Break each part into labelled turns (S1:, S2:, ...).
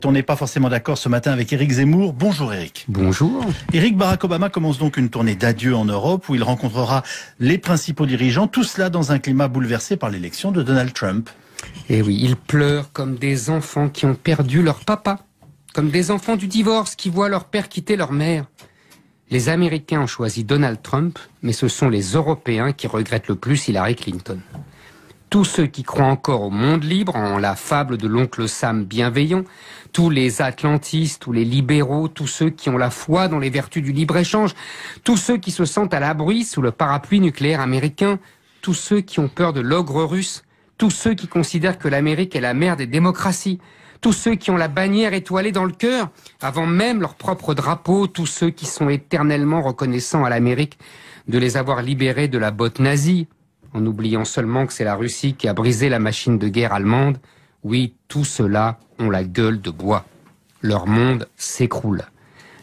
S1: On n'est pas forcément d'accord ce matin avec Éric Zemmour. Bonjour Éric.
S2: Bonjour.
S1: Barack Obama commence donc une tournée d'adieu en Europe où il rencontrera les principaux dirigeants, tout cela dans un climat bouleversé par l'élection de Donald Trump.
S2: Et oui, ils pleurent comme des enfants qui ont perdu leur papa, comme des enfants du divorce qui voient leur père quitter leur mère. Les Américains ont choisi Donald Trump, mais ce sont les Européens qui regrettent le plus Hillary Clinton. Tous ceux qui croient encore au monde libre, en la fable de l'oncle Sam bienveillant, tous les atlantistes, tous les libéraux, tous ceux qui ont la foi dans les vertus du libre-échange, tous ceux qui se sentent à l'abri sous le parapluie nucléaire américain, tous ceux qui ont peur de l'ogre russe, tous ceux qui considèrent que l'Amérique est la mère des démocraties, tous ceux qui ont la bannière étoilée dans le cœur, avant même leur propre drapeau, tous ceux qui sont éternellement reconnaissants à l'Amérique de les avoir libérés de la botte nazie, en oubliant seulement que c'est la Russie qui a brisé la machine de guerre allemande. Oui, tous ceux-là ont la gueule de bois. Leur monde s'écroule.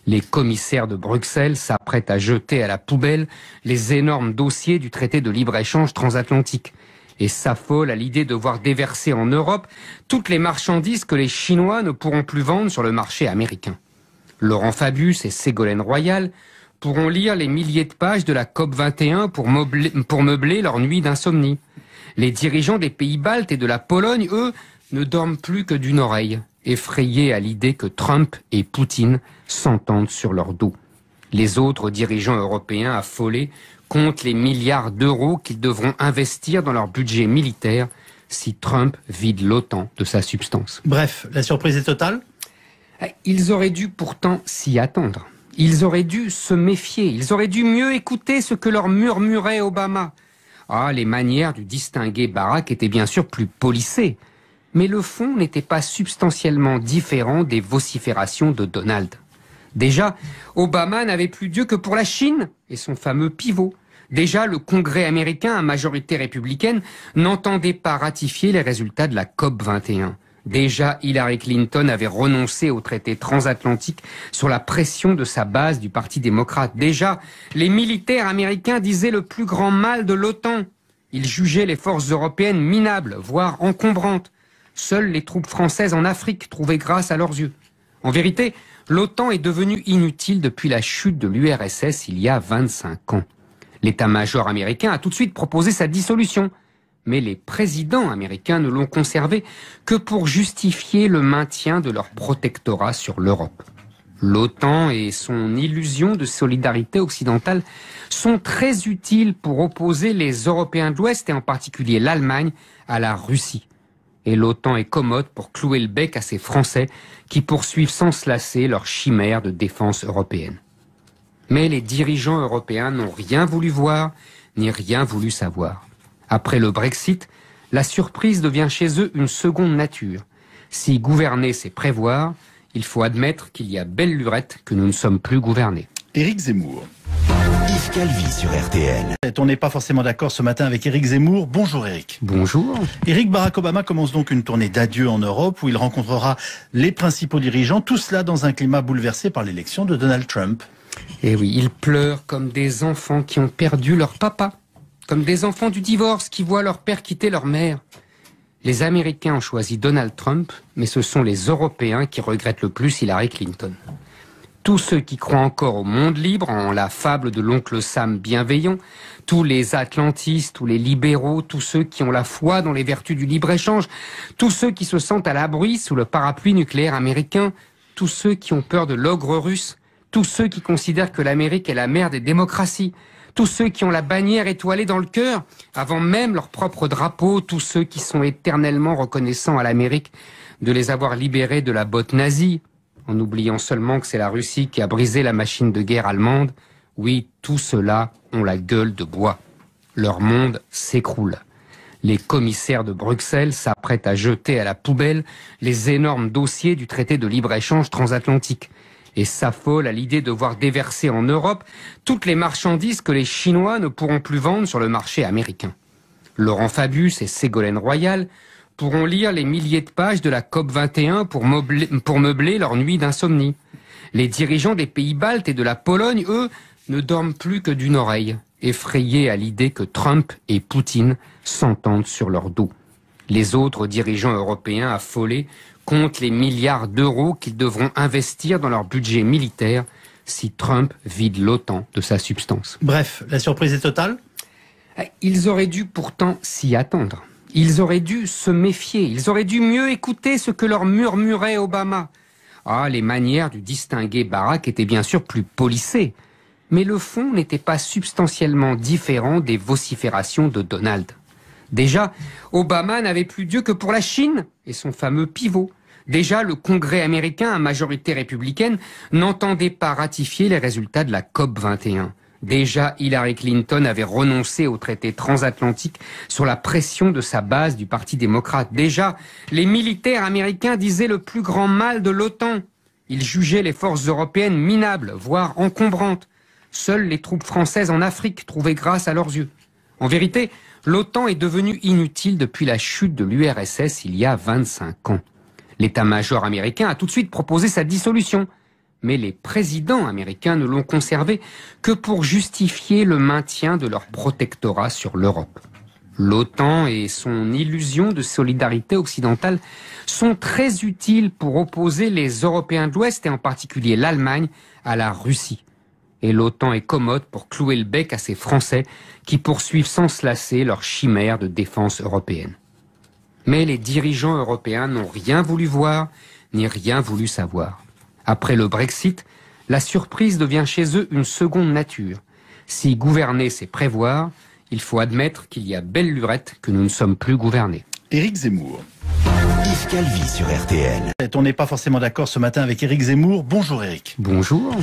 S2: Les commissaires de Bruxelles s'apprêtent à jeter à la poubelle les énormes dossiers du traité de libre-échange transatlantique et s'affolent à l'idée de voir déverser en Europe toutes les marchandises que les Chinois ne pourront plus vendre sur le marché américain. Laurent Fabius et Ségolène Royal pourront lire les milliers de pages de la COP21 pour meubler leur nuit d'insomnie. Les dirigeants des pays baltes et de la Pologne, eux, ne dorment plus que d'une oreille, effrayés à l'idée que Trump et Poutine s'entendent sur leur dos. Les autres dirigeants européens affolés comptent les milliards d'euros qu'ils devront investir dans leur budget militaire si Trump vide l'OTAN de sa substance.
S1: Bref, la surprise est totale ?
S2: Ils auraient dû pourtant s'y attendre. Ils auraient dû se méfier, ils auraient dû mieux écouter ce que leur murmurait Obama. Ah, les manières du distingué Barack étaient bien sûr plus polissées, mais le fond n'était pas substantiellement différent des vociférations de Donald. Déjà, Obama n'avait plus Dieu que pour la Chine et son fameux pivot. Déjà, le Congrès américain à majorité républicaine n'entendait pas ratifier les résultats de la COP21. Déjà, Hillary Clinton avait renoncé au traité transatlantique sur la pression de sa base du Parti démocrate. Déjà, les militaires américains disaient le plus grand mal de l'OTAN. Ils jugeaient les forces européennes minables, voire encombrantes. Seules les troupes françaises en Afrique trouvaient grâce à leurs yeux. En vérité, l'OTAN est devenue inutile depuis la chute de l'URSS il y a 25 ans. L'état-major américain a tout de suite proposé sa dissolution. Mais les présidents américains ne l'ont conservé que pour justifier le maintien de leur protectorat sur l'Europe. L'OTAN et son illusion de solidarité occidentale sont très utiles pour opposer les Européens de l'Ouest, et en particulier l'Allemagne, à la Russie. Et l'OTAN est commode pour clouer le bec à ces Français qui poursuivent sans se lasser leur chimère de défense européenne. Mais les dirigeants européens n'ont rien voulu voir, ni rien voulu savoir. Après le Brexit, la surprise devient chez eux une seconde nature. Si gouverner, c'est prévoir, il faut admettre qu'il y a belle lurette que nous ne sommes plus gouvernés.
S1: Éric Zemmour.
S3: Yves Calvi sur RTL.
S1: On n'est pas forcément d'accord ce matin avec Éric Zemmour. Bonjour Éric.
S2: Bonjour.
S1: Barack Obama commence donc une tournée d'adieu en Europe où il rencontrera les principaux dirigeants, tout cela dans un climat bouleversé par l'élection de Donald Trump.
S2: Et oui, ils pleurent comme des enfants qui ont perdu leur papa, comme des enfants du divorce qui voient leur père quitter leur mère. Les Américains ont choisi Donald Trump, mais ce sont les Européens qui regrettent le plus Hillary Clinton. Tous ceux qui croient encore au monde libre, en la fable de l'oncle Sam bienveillant, tous les atlantistes, tous les libéraux, tous ceux qui ont la foi dans les vertus du libre-échange, tous ceux qui se sentent à l'abri sous le parapluie nucléaire américain, tous ceux qui ont peur de l'ogre russe, tous ceux qui considèrent que l'Amérique est la mère des démocraties, tous ceux qui ont la bannière étoilée dans le cœur, avant même leur propre drapeau, tous ceux qui sont éternellement reconnaissants à l'Amérique de les avoir libérés de la botte nazie, en oubliant seulement que c'est la Russie qui a brisé la machine de guerre allemande. Oui, tous ceux-là ont la gueule de bois. Leur monde s'écroule. Les commissaires de Bruxelles s'apprêtent à jeter à la poubelle les énormes dossiers du traité de libre-échange transatlantique et s'affolent à l'idée de voir déverser en Europe toutes les marchandises que les Chinois ne pourront plus vendre sur le marché américain. Laurent Fabius et Ségolène Royal pourront lire les milliers de pages de la COP21 pour meubler leur nuit d'insomnie. Les dirigeants des pays baltes et de la Pologne, eux, ne dorment plus que d'une oreille, effrayés à l'idée que Trump et Poutine s'entendent sur leur dos. Les autres dirigeants européens affolés comptent les milliards d'euros qu'ils devront investir dans leur budget militaire si Trump vide l'OTAN de sa substance.
S1: Bref, la surprise est totale ?
S2: Ils auraient dû pourtant s'y attendre. Ils auraient dû se méfier. Ils auraient dû mieux écouter ce que leur murmurait Obama. Ah, les manières du distingué Barack étaient bien sûr plus polissées. Mais le fond n'était pas substantiellement différent des vociférations de Donald. Déjà, Obama n'avait plus Dieu que pour la Chine et son fameux pivot. Déjà, le Congrès américain à majorité républicaine n'entendait pas ratifier les résultats de la COP 21. Déjà, Hillary Clinton avait renoncé au traité transatlantique sur la pression de sa base du Parti démocrate. Déjà, les militaires américains disaient le plus grand mal de l'OTAN. Ils jugeaient les forces européennes minables, voire encombrantes. Seules les troupes françaises en Afrique trouvaient grâce à leurs yeux. En vérité, l'OTAN est devenue inutile depuis la chute de l'URSS il y a 25 ans. L'état-major américain a tout de suite proposé sa dissolution. Mais les présidents américains ne l'ont conservé que pour justifier le maintien de leur protectorat sur l'Europe. L'OTAN et son illusion de solidarité occidentale sont très utiles pour opposer les Européens de l'Ouest, et en particulier l'Allemagne, à la Russie. Et l'OTAN est commode pour clouer le bec à ces Français qui poursuivent sans se lasser leur chimère de défense européenne. Mais les dirigeants européens n'ont rien voulu voir, ni rien voulu savoir. Après le Brexit, la surprise devient chez eux une seconde nature. Si gouverner, c'est prévoir, il faut admettre qu'il y a belle lurette que nous ne sommes plus gouvernés.
S1: Éric Zemmour.
S3: Yves Calvi sur RTL.
S1: On n'est pas forcément d'accord ce matin avec Éric Zemmour. Bonjour Éric.
S2: Bonjour.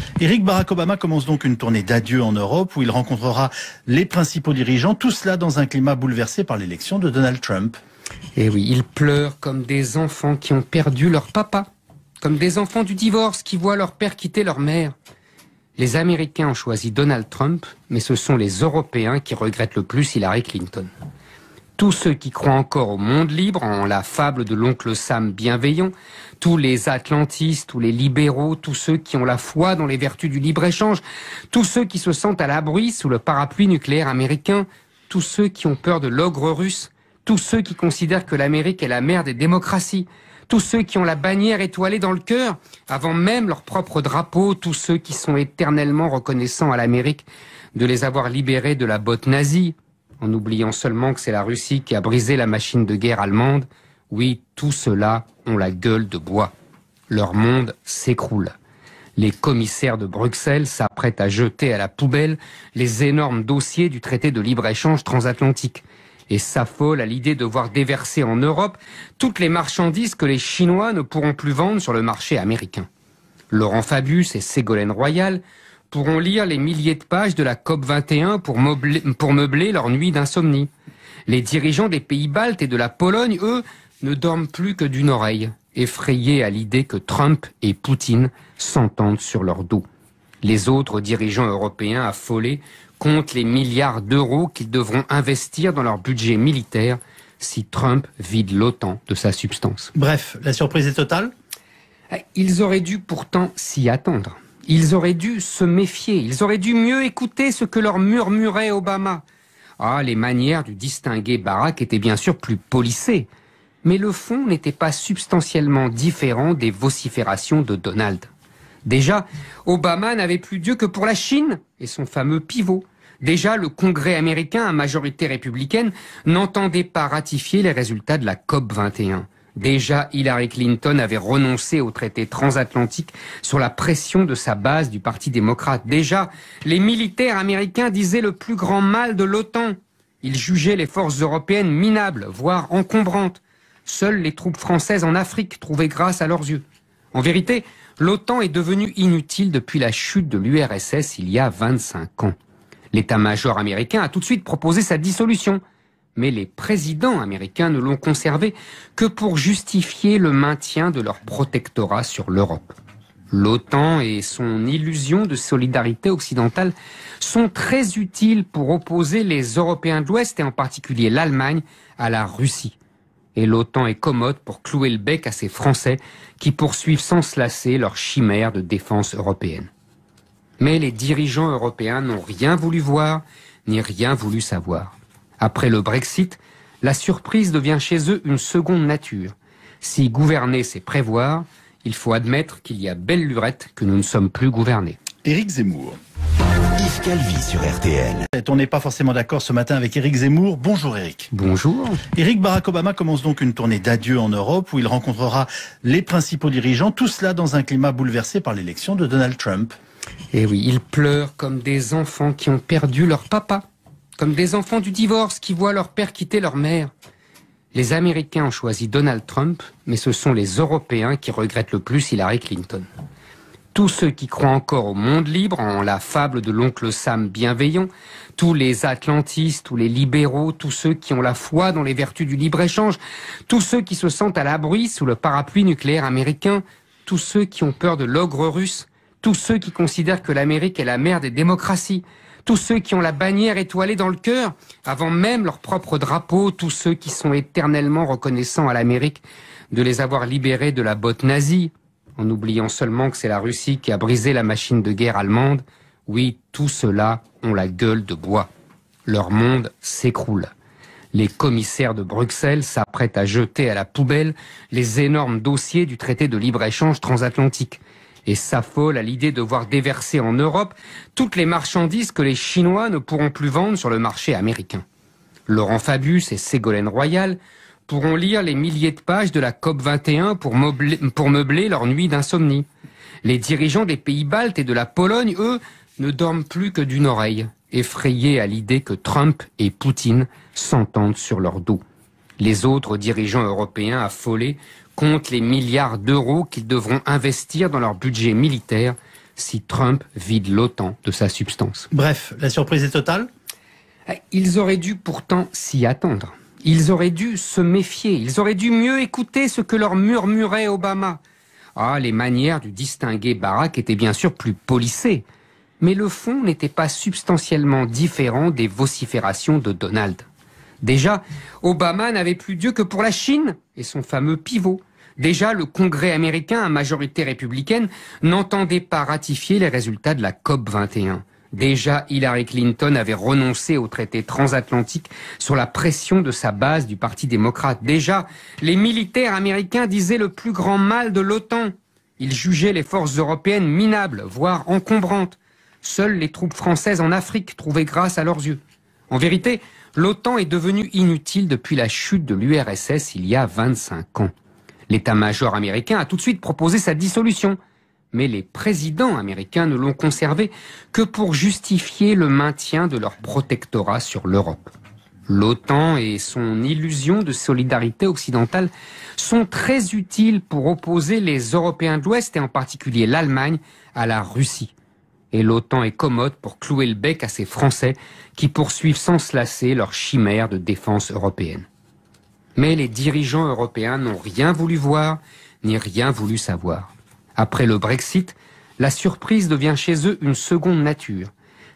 S1: Barack Obama commence donc une tournée d'adieu en Europe où il rencontrera les principaux dirigeants, tout cela dans un climat bouleversé par l'élection de Donald Trump.
S2: Et oui, ils pleurent comme des enfants qui ont perdu leur papa. Comme des enfants du divorce qui voient leur père quitter leur mère. Les Américains ont choisi Donald Trump, mais ce sont les Européens qui regrettent le plus Hillary Clinton. Tous ceux qui croient encore au monde libre, en la fable de l'oncle Sam bienveillant, tous les atlantistes, tous les libéraux, tous ceux qui ont la foi dans les vertus du libre-échange, tous ceux qui se sentent à l'abri sous le parapluie nucléaire américain, tous ceux qui ont peur de l'ogre russe, tous ceux qui considèrent que l'Amérique est la mère des démocraties, tous ceux qui ont la bannière étoilée dans le cœur, avant même leur propre drapeau, tous ceux qui sont éternellement reconnaissants à l'Amérique de les avoir libérés de la botte nazie, en oubliant seulement que c'est la Russie qui a brisé la machine de guerre allemande. Oui, tous ceux-là ont la gueule de bois. Leur monde s'écroule. Les commissaires de Bruxelles s'apprêtent à jeter à la poubelle les énormes dossiers du traité de libre-échange transatlantique et s'affolent à l'idée de voir déverser en Europe toutes les marchandises que les Chinois ne pourront plus vendre sur le marché américain. Laurent Fabius et Ségolène Royal pourront lire les milliers de pages de la COP 21 pour meubler leur nuit d'insomnie. Les dirigeants des pays baltes et de la Pologne, eux, ne dorment plus que d'une oreille, effrayés à l'idée que Trump et Poutine s'entendent sur leur dos. Les autres dirigeants européens affolés comptent les milliards d'euros qu'ils devront investir dans leur budget militaire si Trump vide l'OTAN de sa substance.
S1: Bref, la surprise est totale ?
S2: Ils auraient dû pourtant s'y attendre. Ils auraient dû se méfier. Ils auraient dû mieux écouter ce que leur murmurait Obama. Ah, les manières du distingué Barack étaient bien sûr plus polissées. Mais le fond n'était pas substantiellement différent des vociférations de Donald. Déjà, Obama n'avait plus Dieu que pour la Chine et son fameux pivot. Déjà, le Congrès américain à majorité républicaine n'entendait pas ratifier les résultats de la COP 21. Déjà, Hillary Clinton avait renoncé au traité transatlantique sur la pression de sa base du Parti démocrate. Déjà, les militaires américains disaient le plus grand mal de l'OTAN. Ils jugeaient les forces européennes minables, voire encombrantes. Seules les troupes françaises en Afrique trouvaient grâce à leurs yeux. En vérité, l'OTAN est devenue inutile depuis la chute de l'URSS il y a 25 ans. L'état-major américain a tout de suite proposé sa dissolution. Mais les présidents américains ne l'ont conservé que pour justifier le maintien de leur protectorat sur l'Europe. L'OTAN et son illusion de solidarité occidentale sont très utiles pour opposer les Européens de l'Ouest, et en particulier l'Allemagne, à la Russie. Et l'OTAN est commode pour clouer le bec à ces Français qui poursuivent sans se lasser leur chimère de défense européenne. Mais les dirigeants européens n'ont rien voulu voir, ni rien voulu savoir. Après le Brexit, La surprise devient chez eux une seconde nature. Si gouverner, c'est prévoir, il faut admettre qu'il y a belle lurette que nous ne sommes plus gouvernés.
S1: Éric Zemmour.
S3: Yves Calvi sur RTL.
S1: On n'est pas forcément d'accord ce matin avec Éric Zemmour. Bonjour Éric.
S2: Bonjour.
S1: Barack Obama commence donc une tournée d'adieu en Europe où il rencontrera les principaux dirigeants, tout cela dans un climat bouleversé par l'élection de Donald Trump.
S2: Et oui, ils pleurent comme des enfants qui ont perdu leur papa, comme des enfants du divorce qui voient leur père quitter leur mère. Les Américains ont choisi Donald Trump, mais ce sont les Européens qui regrettent le plus Hillary Clinton. Tous ceux qui croient encore au monde libre, en la fable de l'oncle Sam bienveillant, tous les atlantistes, tous les libéraux, tous ceux qui ont la foi dans les vertus du libre-échange, tous ceux qui se sentent à l'abri sous le parapluie nucléaire américain, tous ceux qui ont peur de l'ogre russe, tous ceux qui considèrent que l'Amérique est la mère des démocraties, tous ceux qui ont la bannière étoilée dans le cœur, avant même leur propre drapeau, tous ceux qui sont éternellement reconnaissants à l'Amérique de les avoir libérés de la botte nazie, en oubliant seulement que c'est la Russie qui a brisé la machine de guerre allemande. Oui, tous ceux-là ont la gueule de bois. Leur monde s'écroule. Les commissaires de Bruxelles s'apprêtent à jeter à la poubelle les énormes dossiers du traité de libre-échange transatlantique et s'affolent à l'idée de voir déverser en Europe toutes les marchandises que les Chinois ne pourront plus vendre sur le marché américain. Laurent Fabius et Ségolène Royal pourront lire les milliers de pages de la COP21 pour meubler leur nuit d'insomnie. Les dirigeants des pays baltes et de la Pologne, eux, ne dorment plus que d'une oreille, effrayés à l'idée que Trump et Poutine s'entendent sur leur dos. Les autres dirigeants européens affolés comptent les milliards d'euros qu'ils devront investir dans leur budget militaire si Trump vide l'OTAN de sa substance.
S1: Bref, la surprise est totale ?
S2: Ils auraient dû pourtant s'y attendre. Ils auraient dû se méfier, ils auraient dû mieux écouter ce que leur murmurait Obama. Ah, les manières du distingué Barack étaient bien sûr plus polissées, mais le fond n'était pas substantiellement différent des vociférations de Donald. Déjà, Obama n'avait plus Dieu que pour la Chine et son fameux pivot. Déjà, le Congrès américain à majorité républicaine n'entendait pas ratifier les résultats de la COP21. Déjà, Hillary Clinton avait renoncé au traité transatlantique sur la pression de sa base du Parti démocrate. Déjà, les militaires américains disaient le plus grand mal de l'OTAN. Ils jugeaient les forces européennes minables, voire encombrantes. Seules les troupes françaises en Afrique trouvaient grâce à leurs yeux. En vérité, l'OTAN est devenue inutile depuis la chute de l'URSS il y a 25 ans. L'état-major américain a tout de suite proposé sa dissolution. Mais les présidents américains ne l'ont conservé que pour justifier le maintien de leur protectorat sur l'Europe. L'OTAN et son illusion de solidarité occidentale sont très utiles pour opposer les Européens de l'Ouest, et en particulier l'Allemagne, à la Russie. Et l'OTAN est commode pour clouer le bec à ces Français qui poursuivent sans se lasser leur chimère de défense européenne. Mais les dirigeants européens n'ont rien voulu voir, ni rien voulu savoir. Après le Brexit, la surprise devient chez eux une seconde nature.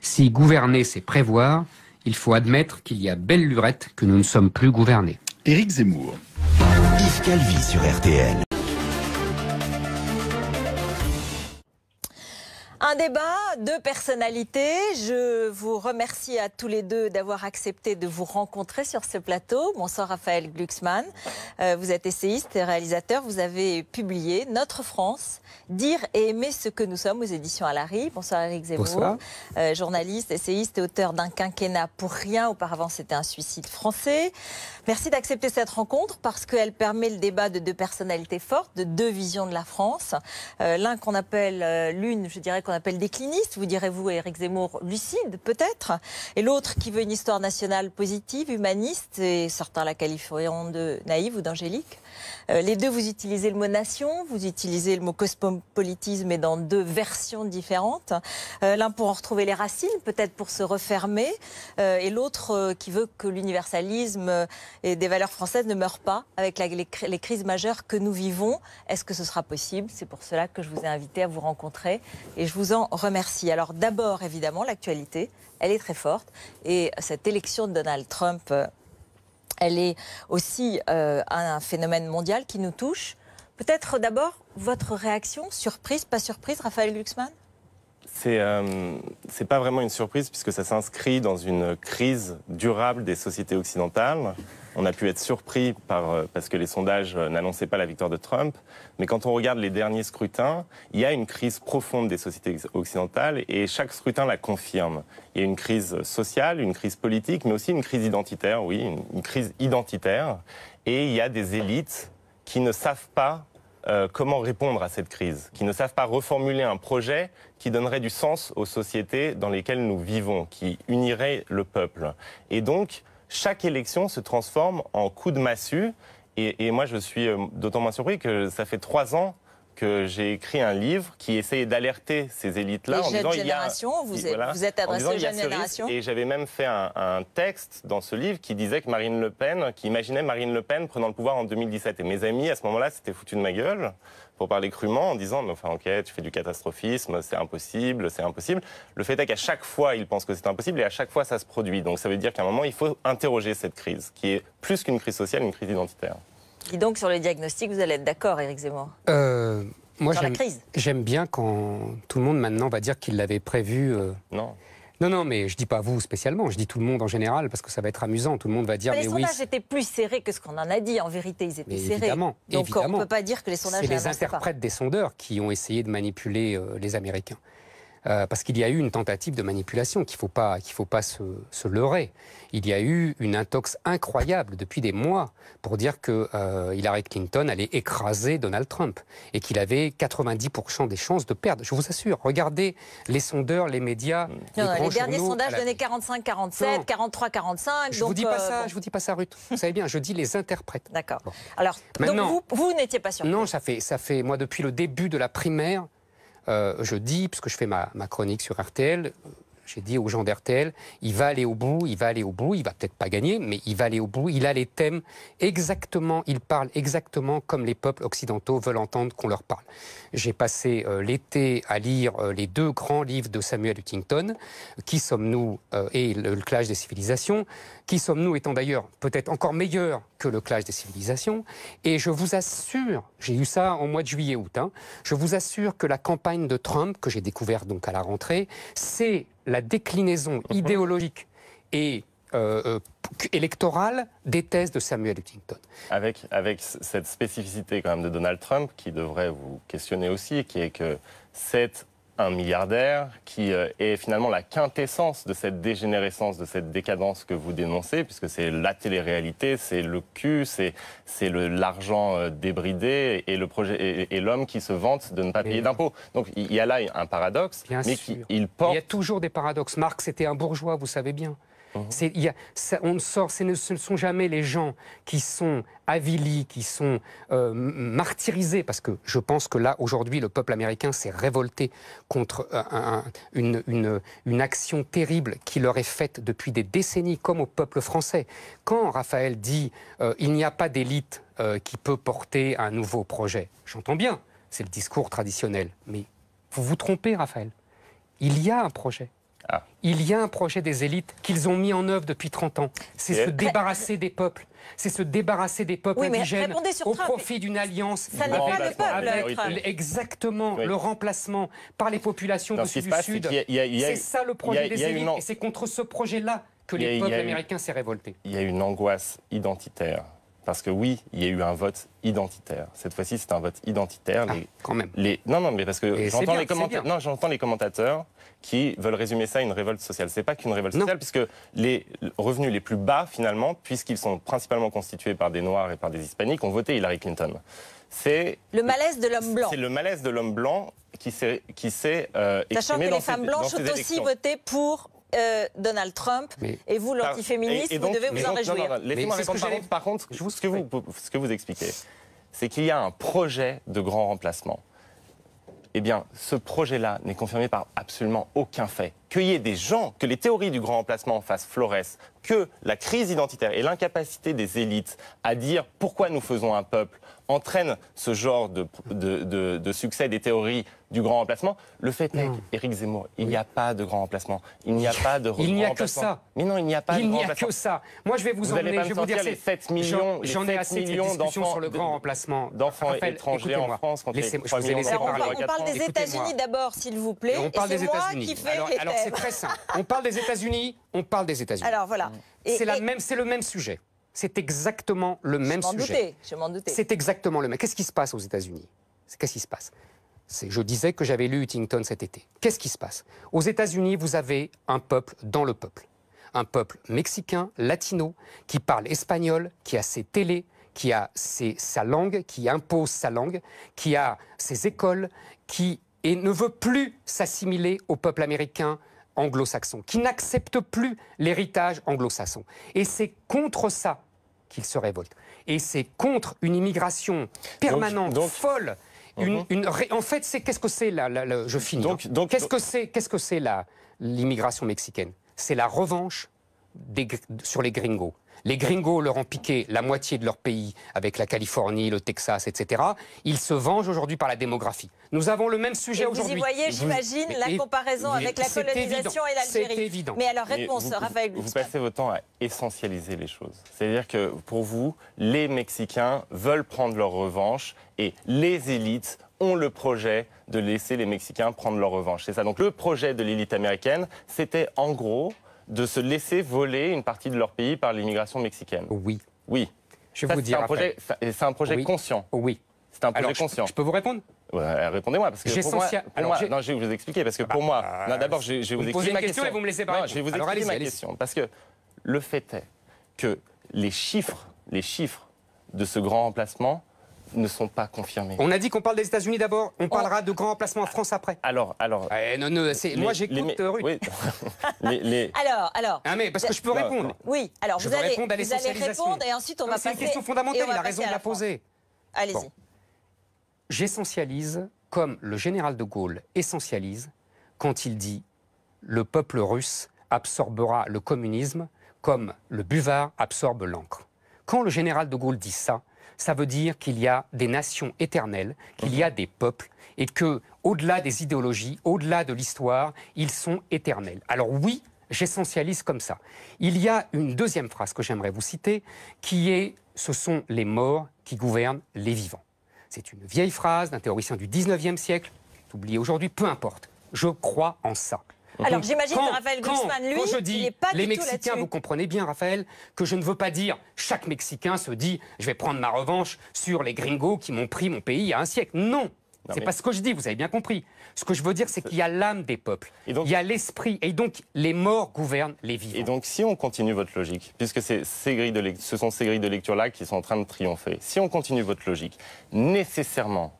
S2: Si gouverner, c'est prévoir, il faut admettre qu'il y a belle lurette que nous ne sommes plus gouvernés.
S1: Éric Zemmour.
S3: Yves Calvi sur RTL.
S4: Un débat, deux personnalités. Je vous remercie à tous les deux d'avoir accepté de vous rencontrer sur ce plateau. Bonsoir Raphaël Glucksmann. Vous êtes essayiste et réalisateur. Vous avez publié Notre France, dire et aimer ce que nous sommes aux éditions Alary. Bonsoir Éric Zemmour.
S2: Bonsoir.
S4: Journaliste, essayiste et auteur d'un quinquennat pour rien. Auparavant, c'était un suicide français. Merci d'accepter cette rencontre parce qu'elle permet le débat de deux personnalités fortes, de deux visions de la France. L'une je dirais qu'on appelle décliniste, vous direz-vous, Éric Zemmour, lucide peut-être, et l'autre qui veut une histoire nationale positive, humaniste, et certains la qualifieront de naïve ou d'angélique. Les deux, vous utilisez le mot nation, vous utilisez le mot cosmopolitisme, mais dans deux versions différentes. L'un pour en retrouver les racines, peut-être pour se refermer, et l'autre qui veut que l'universalisme et des valeurs françaises ne meurent pas avec les crises majeures que nous vivons. Est-ce que ce sera possible? C'est pour cela que je vous ai invité à vous rencontrer et je vous en remercie. Alors d'abord, évidemment, l'actualité, elle est très forte et cette élection de Donald Trump, elle est aussi un phénomène mondial qui nous touche. Peut-être d'abord votre réaction, surprise, pas surprise, Raphaël Glucksmann?
S5: C'est pas vraiment une surprise puisque ça s'inscrit dans une crise durable des sociétés occidentales On a pu être surpris parce que les sondages n'annonçaient pas la victoire de Trump. Mais quand on regarde les derniers scrutins, il y a une crise profonde des sociétés occidentales et chaque scrutin la confirme. Il y a une crise sociale, une crise politique, mais aussi une crise identitaire, oui, une crise identitaire. Et il y a des élites qui ne savent pas comment répondre à cette crise, qui ne savent pas reformuler un projet qui donnerait du sens aux sociétés dans lesquelles nous vivons, qui unirait le peuple. Et donc, chaque élection se transforme en coup de massue. Et moi, je suis d'autant moins surpris que ça fait 3 ans que j'ai écrit un livre qui essayait d'alerter ces élites-là.
S4: Les jeunes générations, vous êtes adressé aux jeunes générations.
S5: Et j'avais même fait un texte dans ce livre qui disait que Marine Le Pen, qui imaginait Marine Le Pen prenant le pouvoir en 2017. Et mes amis, à ce moment-là, s'étaient foutus de ma gueule, pour parler crûment, en disant, mais enfin, ok, tu fais du catastrophisme, c'est impossible, c'est impossible. Le fait est qu'à chaque fois, ils pensent que c'est impossible et à chaque fois, ça se produit. Donc ça veut dire qu'à un moment, il faut interroger cette crise, qui est plus qu'une crise sociale, une crise identitaire.
S4: Et donc, sur le diagnostic, vous allez être d'accord, Éric Zemmour?
S2: Moi, j'aime bien quand tout le monde maintenant va dire qu'il l'avait prévu.
S5: Non.
S2: Non, mais je dis pas vous spécialement, je dis tout le monde en général, parce que ça va être amusant. Tout le monde va dire,
S4: mais oui. Les sondages étaient plus serrés que ce qu'on en a dit. En vérité, ils étaient serrés. Donc on ne peut pas dire que les sondages.
S2: C'est les interprètes des sondeurs qui ont essayé de manipuler les Américains. Parce qu'il y a eu une tentative de manipulation, qu'il faut pas se leurrer. Il y a eu une intox incroyable depuis des mois pour dire que Hillary Clinton allait écraser Donald Trump et qu'il avait 90% des chances de perdre. Je vous assure, regardez les sondeurs, les médias.
S4: Les derniers sondages donnaient 45-47, 43-45.
S2: Je vous dis pas ça, je vous dis pas ça, Ruth. Vous savez bien, je dis les interprètes.
S4: D'accord. Bon. Alors, maintenant, donc vous n'étiez pas surpris?
S2: Non, ça fait moi depuis le début de la primaire. Je dis, puisque je fais ma chronique sur RTL, j'ai dit aux gens d'RTL, il va aller au bout, il va peut-être pas gagner, mais il va aller au bout, il a les thèmes exactement, il parle exactement comme les peuples occidentaux veulent entendre qu'on leur parle. J'ai passé l'été à lire les 2 grands livres de Samuel Huntington, Qui sommes-nous et le clash des civilisations, Qui sommes-nous étant d'ailleurs peut-être encore meilleur que le clash des civilisations, et je vous assure, j'ai eu ça en mois de juillet-août, je vous assure que la campagne de Trump, que j'ai découvert donc à la rentrée, c'est la déclinaison idéologique et électorale des thèses de Samuel Huntington.
S5: Avec cette spécificité quand même de Donald Trump qui devrait vous questionner aussi, qui est que c'est un milliardaire qui est finalement la quintessence de cette dégénérescence, de cette décadence que vous dénoncez, puisque c'est la télé-réalité, c'est le cul, c'est l'argent débridé et le projet et l'homme qui se vante de ne pas payer d'impôts. Donc il y a là un paradoxe, mais il porte...
S2: Il y a toujours des paradoxes. Marx était un bourgeois, vous savez bien. Ce ne sont jamais les gens qui sont avilis, qui sont martyrisés, parce que je pense que là, aujourd'hui, le peuple américain s'est révolté contre une action terrible qui leur est faite depuis des décennies, comme au peuple français. Quand Raphaël dit « il n'y a pas d'élite qui peut porter un nouveau projet », j'entends bien, c'est le discours traditionnel, mais vous vous trompez, Raphaël. Il y a un projet. Il y a un projet des élites qu'ils ont mis en œuvre depuis 30 ans. C'est se débarrasser des peuples. C'est se débarrasser des peuples indigènes au profit d'une alliance avec exactement le remplacement par les populations du Sud. C'est ça le projet des élites et c'est contre ce projet-là que les peuples américains s'est révoltés.
S5: Il y a une angoisse identitaire. Parce que oui, il y a eu un vote identitaire. Cette fois-ci, c'est un vote identitaire.
S2: Quand même.
S5: Non, mais parce que j'entends les commentateurs qui veulent résumer ça à une révolte sociale. C'est pas qu'une révolte sociale, puisque les revenus les plus bas, finalement, puisqu'ils sont principalement constitués par des Noirs et par des Hispaniques, ont voté Hillary Clinton.
S4: C'est le malaise de l'homme blanc.
S5: C'est le malaise de l'homme blanc qui s'est exprimé
S4: Sachant que les femmes blanches ont aussi voté pour Donald Trump, et vous, l'antiféministe, vous devez vous en réjouir.
S5: Laissez-moi répondre. Par contre, ce que vous expliquez, c'est qu'il y a un projet de grand remplacement. Eh bien, ce projet-là n'est confirmé par absolument aucun fait. Qu'il y ait des gens, que les théories du grand remplacement fassent florès, que la crise identitaire et l'incapacité des élites à dire pourquoi nous faisons un peuple entraîne ce genre de succès des théories du grand remplacement. Le fait est qu'Éric Zemmour, il n'y a pas de grand remplacement. Il n'y a pas de grand remplacement.
S2: Il n'y a que ça.
S5: Mais non, il n'y a pas de grand remplacement.
S2: Il n'y a que ça. Moi, je vais vous emmener, je vais vous dire,
S5: les 7 millions,
S2: j'en ai assez de cette discussion sur le grand remplacement
S5: d'enfants étrangers en France contre les 3 millions
S4: on parle des États-Unis d'abord, s'il vous plaît.
S2: On parle des
S4: États-Unis.
S2: Alors c'est très simple. On parle des États-Unis. Alors voilà. C'est le même sujet. C'est exactement le même sujet.
S4: Je m'en doutais.
S2: C'est exactement le même. Qu'est-ce qui se passe aux États-Unis? Qu'est-ce qui se passe? Je disais que j'avais lu Huntington cet été. Qu'est-ce qui se passe? Aux États-Unis, vous avez un peuple dans le peuple. Un peuple mexicain, latino, qui parle espagnol, qui a ses télés, qui a sa langue, qui impose sa langue, qui a ses écoles, et ne veut plus s'assimiler au peuple américain anglo-saxon, qui n'accepte plus l'héritage anglo-saxon. Et c'est contre ça qu'il se révolte. Et c'est contre une immigration permanente, folle. En fait, qu'est-ce que c'est je finis. Qu'est-ce que c'est l'immigration mexicaine? C'est la revanche sur les gringos. Les gringos leur ont piqué la moitié de leur pays avec la Californie, le Texas, etc. Ils se vengent aujourd'hui par la démographie. Nous avons le même sujet aujourd'hui.
S4: Vous y voyez, j'imagine, la comparaison avec la colonisation et l'Algérie.
S2: C'est évident.
S4: Mais alors, réponse, Raphaël Glucksmann.
S5: Vous passez votre temps à essentialiser les choses. C'est-à-dire que, pour vous, les Mexicains veulent prendre leur revanche et les élites ont le projet de laisser les Mexicains prendre leur revanche. C'est ça. Donc, le projet de l'élite américaine, c'était en gros de se laisser voler une partie de leur pays par l'immigration mexicaine.
S2: Oui.
S5: Oui.
S2: Je vais vous dire,
S5: c'est un projet conscient.
S2: Oui.
S5: C'est un projet conscient.
S2: Je peux vous répondre?
S5: Ouais, répondez-moi, parce que pour moi, non, je vais vous expliquer, parce que pour moi, d'abord, je vais vous expliquer ma question.
S2: Et vous me laissez pas.
S5: Non, je vais vous expliquer ma question, parce que le fait est que les chiffres de ce grand remplacement ne sont pas confirmés.
S2: On a dit qu'on parle des États-Unis d'abord, on parlera de grand remplacement en France après.
S5: Alors.
S2: Moi j'écoute Ruth.
S5: Oui.
S4: Alors.
S2: Ah mais parce que je peux répondre.
S4: Oui. Alors
S2: je
S4: vous allez
S2: répondre
S4: et ensuite on va passer.
S2: C'est une question fondamentale. Il a raison de la poser.
S4: Allez-y.
S2: Bon. J'essentialise comme le général de Gaulle essentialise quand il dit le peuple russe absorbera le communisme comme le buvard absorbe l'encre. Quand le général de Gaulle dit ça, ça veut dire qu'il y a des nations éternelles, qu'il y a des peuples, et que, au-delà des idéologies, au-delà de l'histoire, ils sont éternels. Alors oui, j'essentialise comme ça. Il y a une deuxième phrase que j'aimerais vous citer, qui est « ce sont les morts qui gouvernent les vivants ». C'est une vieille phrase d'un théoricien du 19e siècle, oublié aujourd'hui, peu importe. Je crois en ça.
S4: Alors j'imagine que Raphaël Glucksmann, lui,
S2: quand je dis
S4: il n'est pas
S2: les
S4: du tout
S2: Mexicains,
S4: là-dessus.
S2: vous comprenez bien, Raphaël, que je ne veux pas dire chaque Mexicain se dit je vais prendre ma revanche sur les gringos qui m'ont pris mon pays il y a un siècle. Non, c'est pas ce que je dis, vous avez bien compris. Ce que je veux dire, c'est qu'il y a l'âme des peuples, il y a l'esprit, et donc les morts gouvernent les vivants.
S5: Et donc si on continue votre logique, puisque ce sont ces grilles de lecture-là qui sont en train de triompher, si on continue votre logique, nécessairement,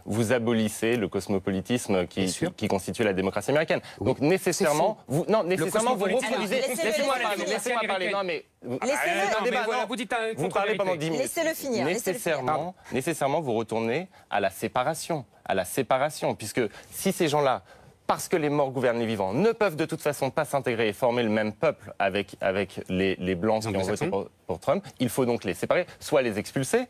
S5: vous abolissez le cosmopolitisme qui constitue la démocratie américaine. Oui. Donc nécessairement, vous reproduisez... Laissez-moi parler. Non, mais...
S2: vous dites un
S5: vous parlez pendant 10 minutes.
S4: Laissez-le finir.
S5: Nécessairement, vous retournez à la séparation, puisque si ces gens-là, parce que les morts gouvernent les vivants, ne peuvent de toute façon pas s'intégrer et former le même peuple avec les Blancs qui ont voté pour Trump, il faut donc les séparer, soit les expulser,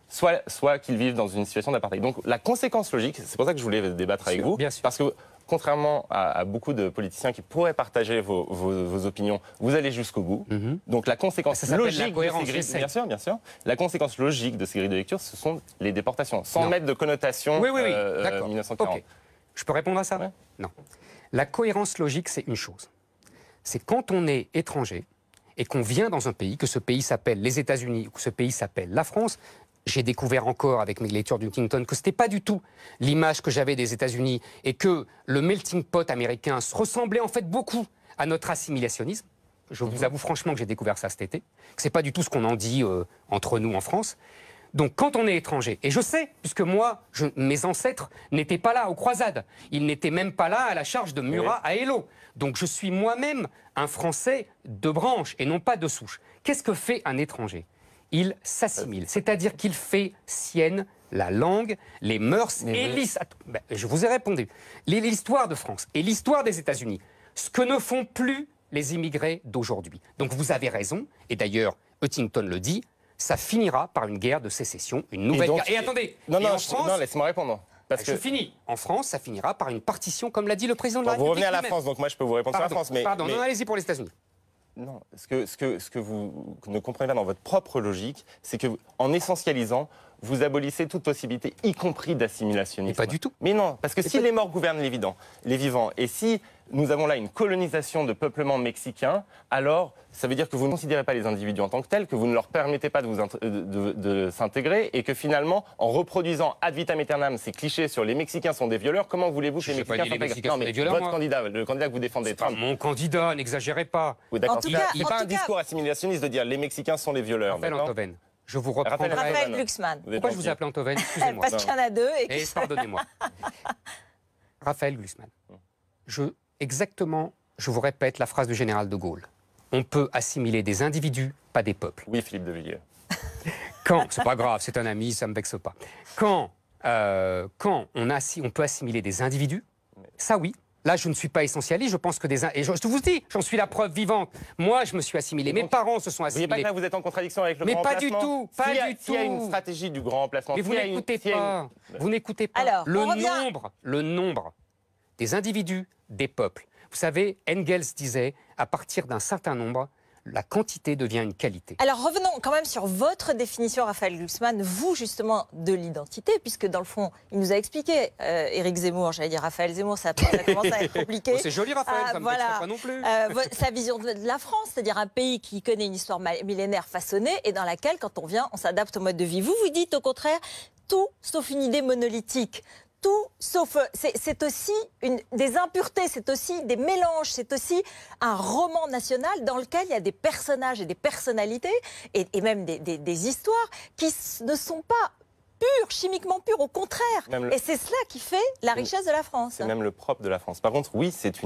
S5: soit qu'ils vivent dans une situation d'apartheid. Donc la conséquence logique, c'est pour ça que je voulais débattre avec vous, parce que contrairement à beaucoup de politiciens qui pourraient partager vos opinions, vous allez jusqu'au bout. Donc la conséquence logique de ces grilles, bien sûr, la conséquence logique de ces grilles de lecture, ce sont les déportations, sans mettre de connotation 1940.
S2: Okay. Je peux répondre à ça? Non. La cohérence logique, c'est une chose. C'est quand on est étranger et qu'on vient dans un pays, que ce pays s'appelle les États-Unis ou que ce pays s'appelle la France. J'ai découvert encore avec mes lectures d'Huntington que ce n'était pas du tout l'image que j'avais des États-Unis et que le melting pot américain se ressemblait en fait beaucoup à notre assimilationnisme. Je vous avoue franchement que j'ai découvert ça cet été, que ce n'est pas du tout ce qu'on en dit entre nous en France. Donc quand on est étranger, et je sais, puisque moi, mes ancêtres n'étaient pas là aux croisades, ils n'étaient même pas là à la charge de Murat à Eylau. Donc je suis moi-même un Français de branche et non pas de souche. Qu'est-ce que fait un étranger ? Il s'assimile, c'est-à-dire qu'il fait sienne la langue, les mœurs et l'histoire. Je vous ai répondu. L'histoire de France et l'histoire des États-Unis, ce que ne font plus les immigrés d'aujourd'hui. Donc vous avez raison, et d'ailleurs Huntington le dit, ça finira par une guerre de sécession, une nouvelle guerre. Et attendez,
S5: non, laissez-moi répondre.
S2: Je finis. En France, ça finira par une partition, comme l'a dit le président de la République.
S5: Vous revenez à la France, donc moi je peux vous répondre sur la France.
S2: Pardon, allez-y pour les États-Unis.
S5: Non, ce que vous ne comprenez pas dans votre propre logique, c'est que en essentialisant, vous abolissez toute possibilité, y compris d'assimilationnisme.
S2: Pas du tout.
S5: Mais non, parce que si les morts gouvernent les vivants, et si nous avons là une colonisation de peuplement mexicain, alors ça veut dire que vous ne considérez pas les individus en tant que tels, que vous ne leur permettez pas de s'intégrer, et que finalement, en reproduisant ad vitam aeternam ces clichés sur les Mexicains sont des violeurs, comment voulez-vous que les Mexicains sont des violeurs? Votre candidat, le candidat que vous défendez, Trump.
S2: Mon candidat, n'exagérez pas.
S5: Oui, d'accord. Il n'est pas un discours assimilationniste de dire les Mexicains sont les violeurs.
S2: Raphaël Antoven, je vous reprendrai.
S4: Raphaël Glucksmann.
S2: Pourquoi je vous appelle Antoven? Excusez-moi.
S4: Parce qu'il y en a deux.
S2: Et pardonnez-moi. Raphaël Glucksmann. Exactement, je vous répète la phrase du général de Gaulle. On peut assimiler des individus, pas des peuples.
S5: Oui, Philippe de Villiers.
S2: C'est pas grave, c'est un ami, ça me vexe pas. Quand on peut assimiler des individus, ça oui. Là, je ne suis pas essentialiste, je pense que et je vous dis, j'en suis la preuve vivante. Moi, je me suis assimilé, mes parents se sont assimilés.
S5: Vous voyez pas que là, vous êtes en contradiction avec le
S2: mais
S5: grand
S2: pas
S5: remplacement?
S2: du tout, pas du tout.
S5: S'il y a une stratégie du grand remplacement...
S2: Mais vous n'écoutez pas, vous n'écoutez pas.
S4: Alors,
S2: le nombre des individus, des peuples. Vous savez, Engels disait, à partir d'un certain nombre, la quantité devient une qualité.
S4: Alors revenons quand même sur votre définition, Raphaël Glucksmann, vous justement de l'identité, puisque dans le fond, il nous a expliqué, Éric Zemmour, j'allais dire Raphaël Zemmour, ça commence à être compliqué.
S2: C'est joli Raphaël, ça ne me vexe pas non plus.
S4: Sa vision de la France, c'est-à-dire un pays qui connaît une histoire millénaire façonnée et dans laquelle, quand on vient, on s'adapte au mode de vie. Vous dites au contraire, tout sauf une idée monolithique. Tout sauf, c'est aussi des impuretés, c'est aussi des mélanges, c'est aussi un roman national dans lequel il y a des personnages et des personnalités et même des histoires qui ne sont pas pures, chimiquement pures, au contraire. Et c'est cela qui fait la richesse de la France.
S5: C'est même le propre de la France. Par contre, oui, c'est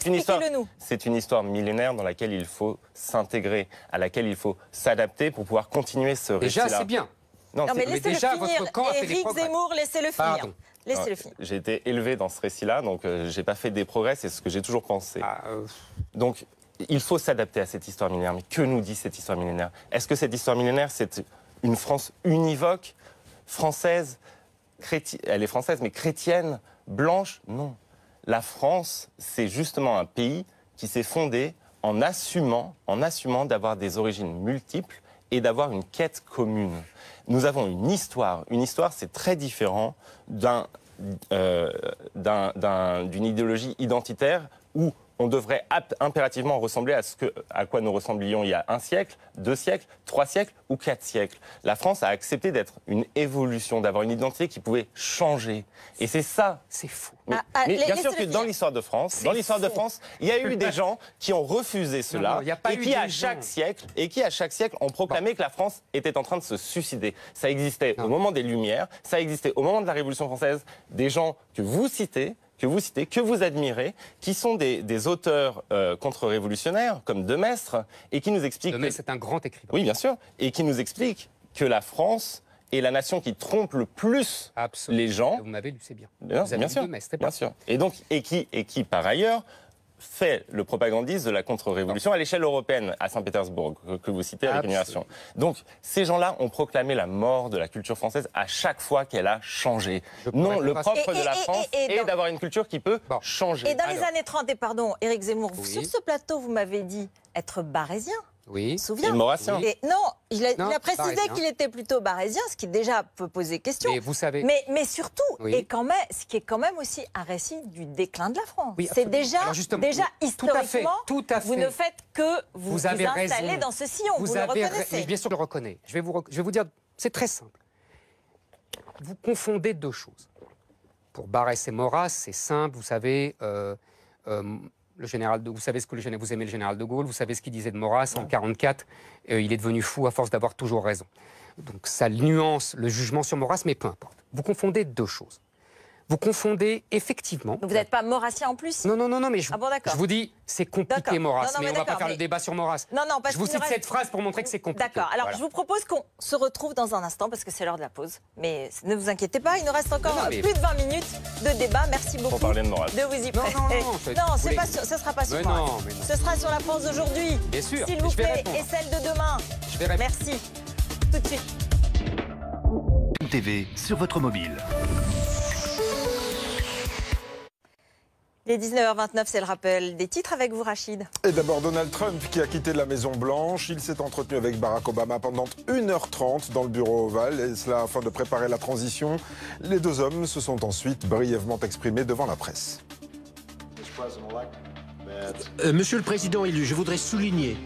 S5: une histoire millénaire dans laquelle il faut s'intégrer, à laquelle il faut s'adapter pour pouvoir continuer ce récit-là.
S2: Déjà, c'est bien.
S4: Non, mais laissez-le finir. Éric Zemmour, laissez-le finir.
S2: Pardon.
S4: Laissez-le finir.
S5: J'ai été élevé dans ce récit-là, donc j'ai pas fait des progrès, c'est ce que j'ai toujours pensé. Donc, il faut s'adapter à cette histoire millénaire. Mais que nous dit cette histoire millénaire? Est-ce que cette histoire millénaire, c'est une France univoque, française, elle est française, mais chrétienne, blanche? Non. La France, c'est justement un pays qui s'est fondé en assumant d'avoir des origines multiples et d'avoir une quête commune. Nous avons une histoire. Une histoire, c'est très différent d'une idéologie identitaire où on devrait impérativement ressembler à quoi nous ressemblions il y a 1 siècle, 2 siècles, 3 siècles ou 4 siècles. La France a accepté d'être une évolution, d'avoir une identité qui pouvait changer. Et c'est ça.
S2: C'est fou.
S5: Mais bien sûr que dans l'histoire de France, il y a eu des gens qui ont refusé cela et qui à chaque siècle ont proclamé que la France était en train de se suicider. Ça existait au moment des Lumières, ça existait au moment de la Révolution française, des gens que vous citez, que vous admirez, qui sont des auteurs contre-révolutionnaires, comme De Maistre, et qui nous expliquent...
S2: De Maistre est un grand écrivain.
S5: Oui, bien sûr. Et qui nous explique que la France est la nation qui trompe le plus les gens.
S2: Vous m'avez lu, c'est bien.
S5: Bien sûr.
S2: De Maistre,
S5: bien sûr. Et qui, par ailleurs, fait le propagandiste de la contre-révolution à l'échelle européenne, à Saint-Pétersbourg, que vous citez avec admiration. Donc, ces gens-là ont proclamé la mort de la culture française à chaque fois qu'elle a changé. Non, le propre de la France est d'avoir une culture qui peut changer.
S4: Et dans les années 30, et pardon, Éric Zemmour, sur ce plateau, vous m'avez dit être barésien.
S2: Oui.
S4: Souviens.
S5: Et maurassien.
S4: Non, il a précisé qu'il était plutôt barésien, ce qui déjà peut poser question.
S2: Mais vous savez.
S4: Mais surtout, et quand même, ce qui est quand même aussi un récit du déclin de la France.
S2: Oui,
S4: c'est déjà historiquement,
S2: tout à fait.
S4: vous ne faites que vous installer dans ce sillon. Vous le reconnaissez.
S2: Mais bien sûr, je le reconnais. Je vais vous dire, c'est très simple. Vous confondez 2 choses. Pour Barrès et Maurras, c'est simple. Vous savez. Vous savez vous aimez le général de Gaulle, vous savez ce qu'il disait de Maurras en 1944, il est devenu fou à force d'avoir toujours raison. Donc ça nuance le jugement sur Maurras, mais peu importe. Vous confondez 2 choses. Vous confondez effectivement...
S4: Donc vous n'êtes pas maurassien en plus?
S2: Non, mais je vous dis, c'est compliqué Maurras, mais on ne va pas faire le débat sur Maurras.
S4: Parce
S2: je vous cite cette phrase pour montrer que c'est compliqué.
S4: D'accord, alors je vous propose qu'on se retrouve dans un instant, parce que c'est l'heure de la pause. Mais ne vous inquiétez pas, il nous reste encore plus de 20 minutes de débat. Merci beaucoup
S5: pour parler de Maurras.
S4: De vous y prêter. Non, ce ne sera pas sur Maurras. Ce sera sur la France d'aujourd'hui.
S2: Bien sûr.
S4: S'il vous plaît, et celle de demain. Merci. Tout de suite.
S3: TV sur votre mobile.
S4: Il est 19h29, c'est le rappel des titres avec vous, Rachid.
S6: Et d'abord Donald Trump qui a quitté la Maison-Blanche. Il s'est entretenu avec Barack Obama pendant 1h30 dans le bureau ovale, et cela afin de préparer la transition. Les 2 hommes se sont ensuite brièvement exprimés devant la presse.
S7: Monsieur le Président élu, je voudrais souligner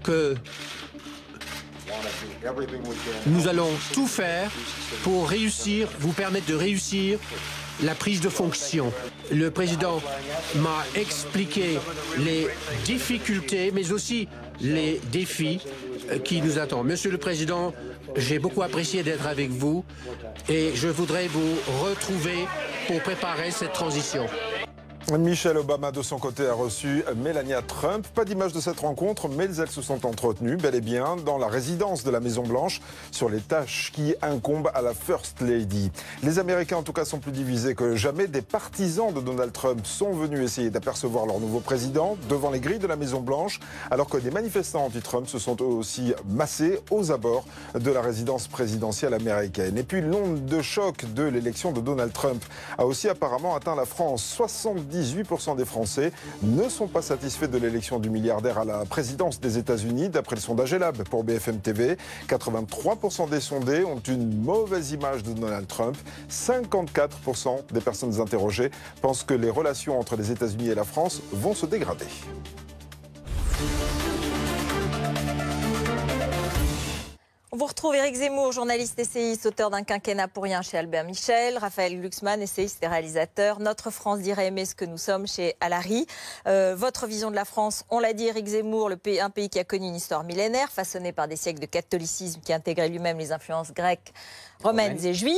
S7: que nous allons tout faire pour réussir, vous permettre de réussir la prise de fonction. Le Président m'a expliqué les difficultés, mais aussi les défis qui nous attendent. Monsieur le Président, j'ai beaucoup apprécié d'être avec vous et je voudrais vous retrouver pour préparer cette transition.
S6: Michelle Obama, de son côté, a reçu Melania Trump. Pas d'image de cette rencontre, mais elles se sont entretenues, bel et bien, dans la résidence de la Maison-Blanche, sur les tâches qui incombent à la First Lady. Les Américains, en tout cas, sont plus divisés que jamais. Des partisans de Donald Trump sont venus essayer d'apercevoir leur nouveau président devant les grilles de la Maison-Blanche, alors que des manifestants anti-Trump se sont eux aussi massés aux abords de la résidence présidentielle américaine. Et puis, l'onde de choc de l'élection de Donald Trump a aussi apparemment atteint la France. 78% des Français ne sont pas satisfaits de l'élection du milliardaire à la présidence des États-Unis, d'après le sondage Elab pour BFM TV. 83% des sondés ont une mauvaise image de Donald Trump. 54% des personnes interrogées pensent que les relations entre les États-Unis et la France vont se dégrader.
S4: On vous retrouve Éric Zemmour, journaliste essayiste, auteur d'un quinquennat pour rien chez Albert Michel, Raphaël Glucksmann, essayiste et réalisateur, Notre France dirait aimer ce que nous sommes chez Alary. Votre vision de la France, on l'a dit, Éric Zemmour, un pays qui a connu une histoire millénaire, façonnée par des siècles de catholicisme qui intégrait lui-même les influences grecques, romaines et juives.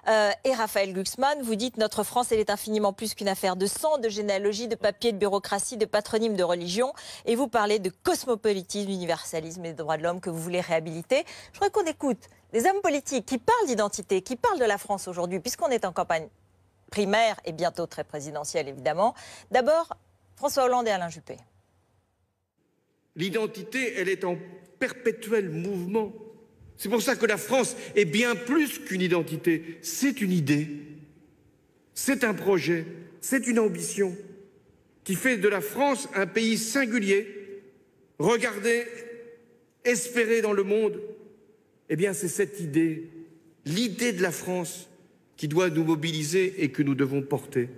S4: Et Raphaël Glucksmann, vous dites notre France, elle est infiniment plus qu'une affaire de sang, de généalogie, de papier, de bureaucratie, de patronyme, de religion. Et vous parlez de cosmopolitisme, d'universalisme et des droits de l'homme que vous voulez réhabiliter. Je voudrais qu'on écoute des hommes politiques qui parlent d'identité, qui parlent de la France aujourd'hui, puisqu'on est en campagne primaire et bientôt très présidentielle évidemment. D'abord, François Hollande et Alain Juppé.
S8: L'identité, elle est en perpétuel mouvement. C'est pour ça que la France est bien plus qu'une identité. C'est une idée, c'est un projet, c'est une ambition qui fait de la France un pays singulier, regardé, espéré dans le monde. Eh bien, c'est cette idée, l'idée de la France, qui doit nous mobiliser et que nous devons porter.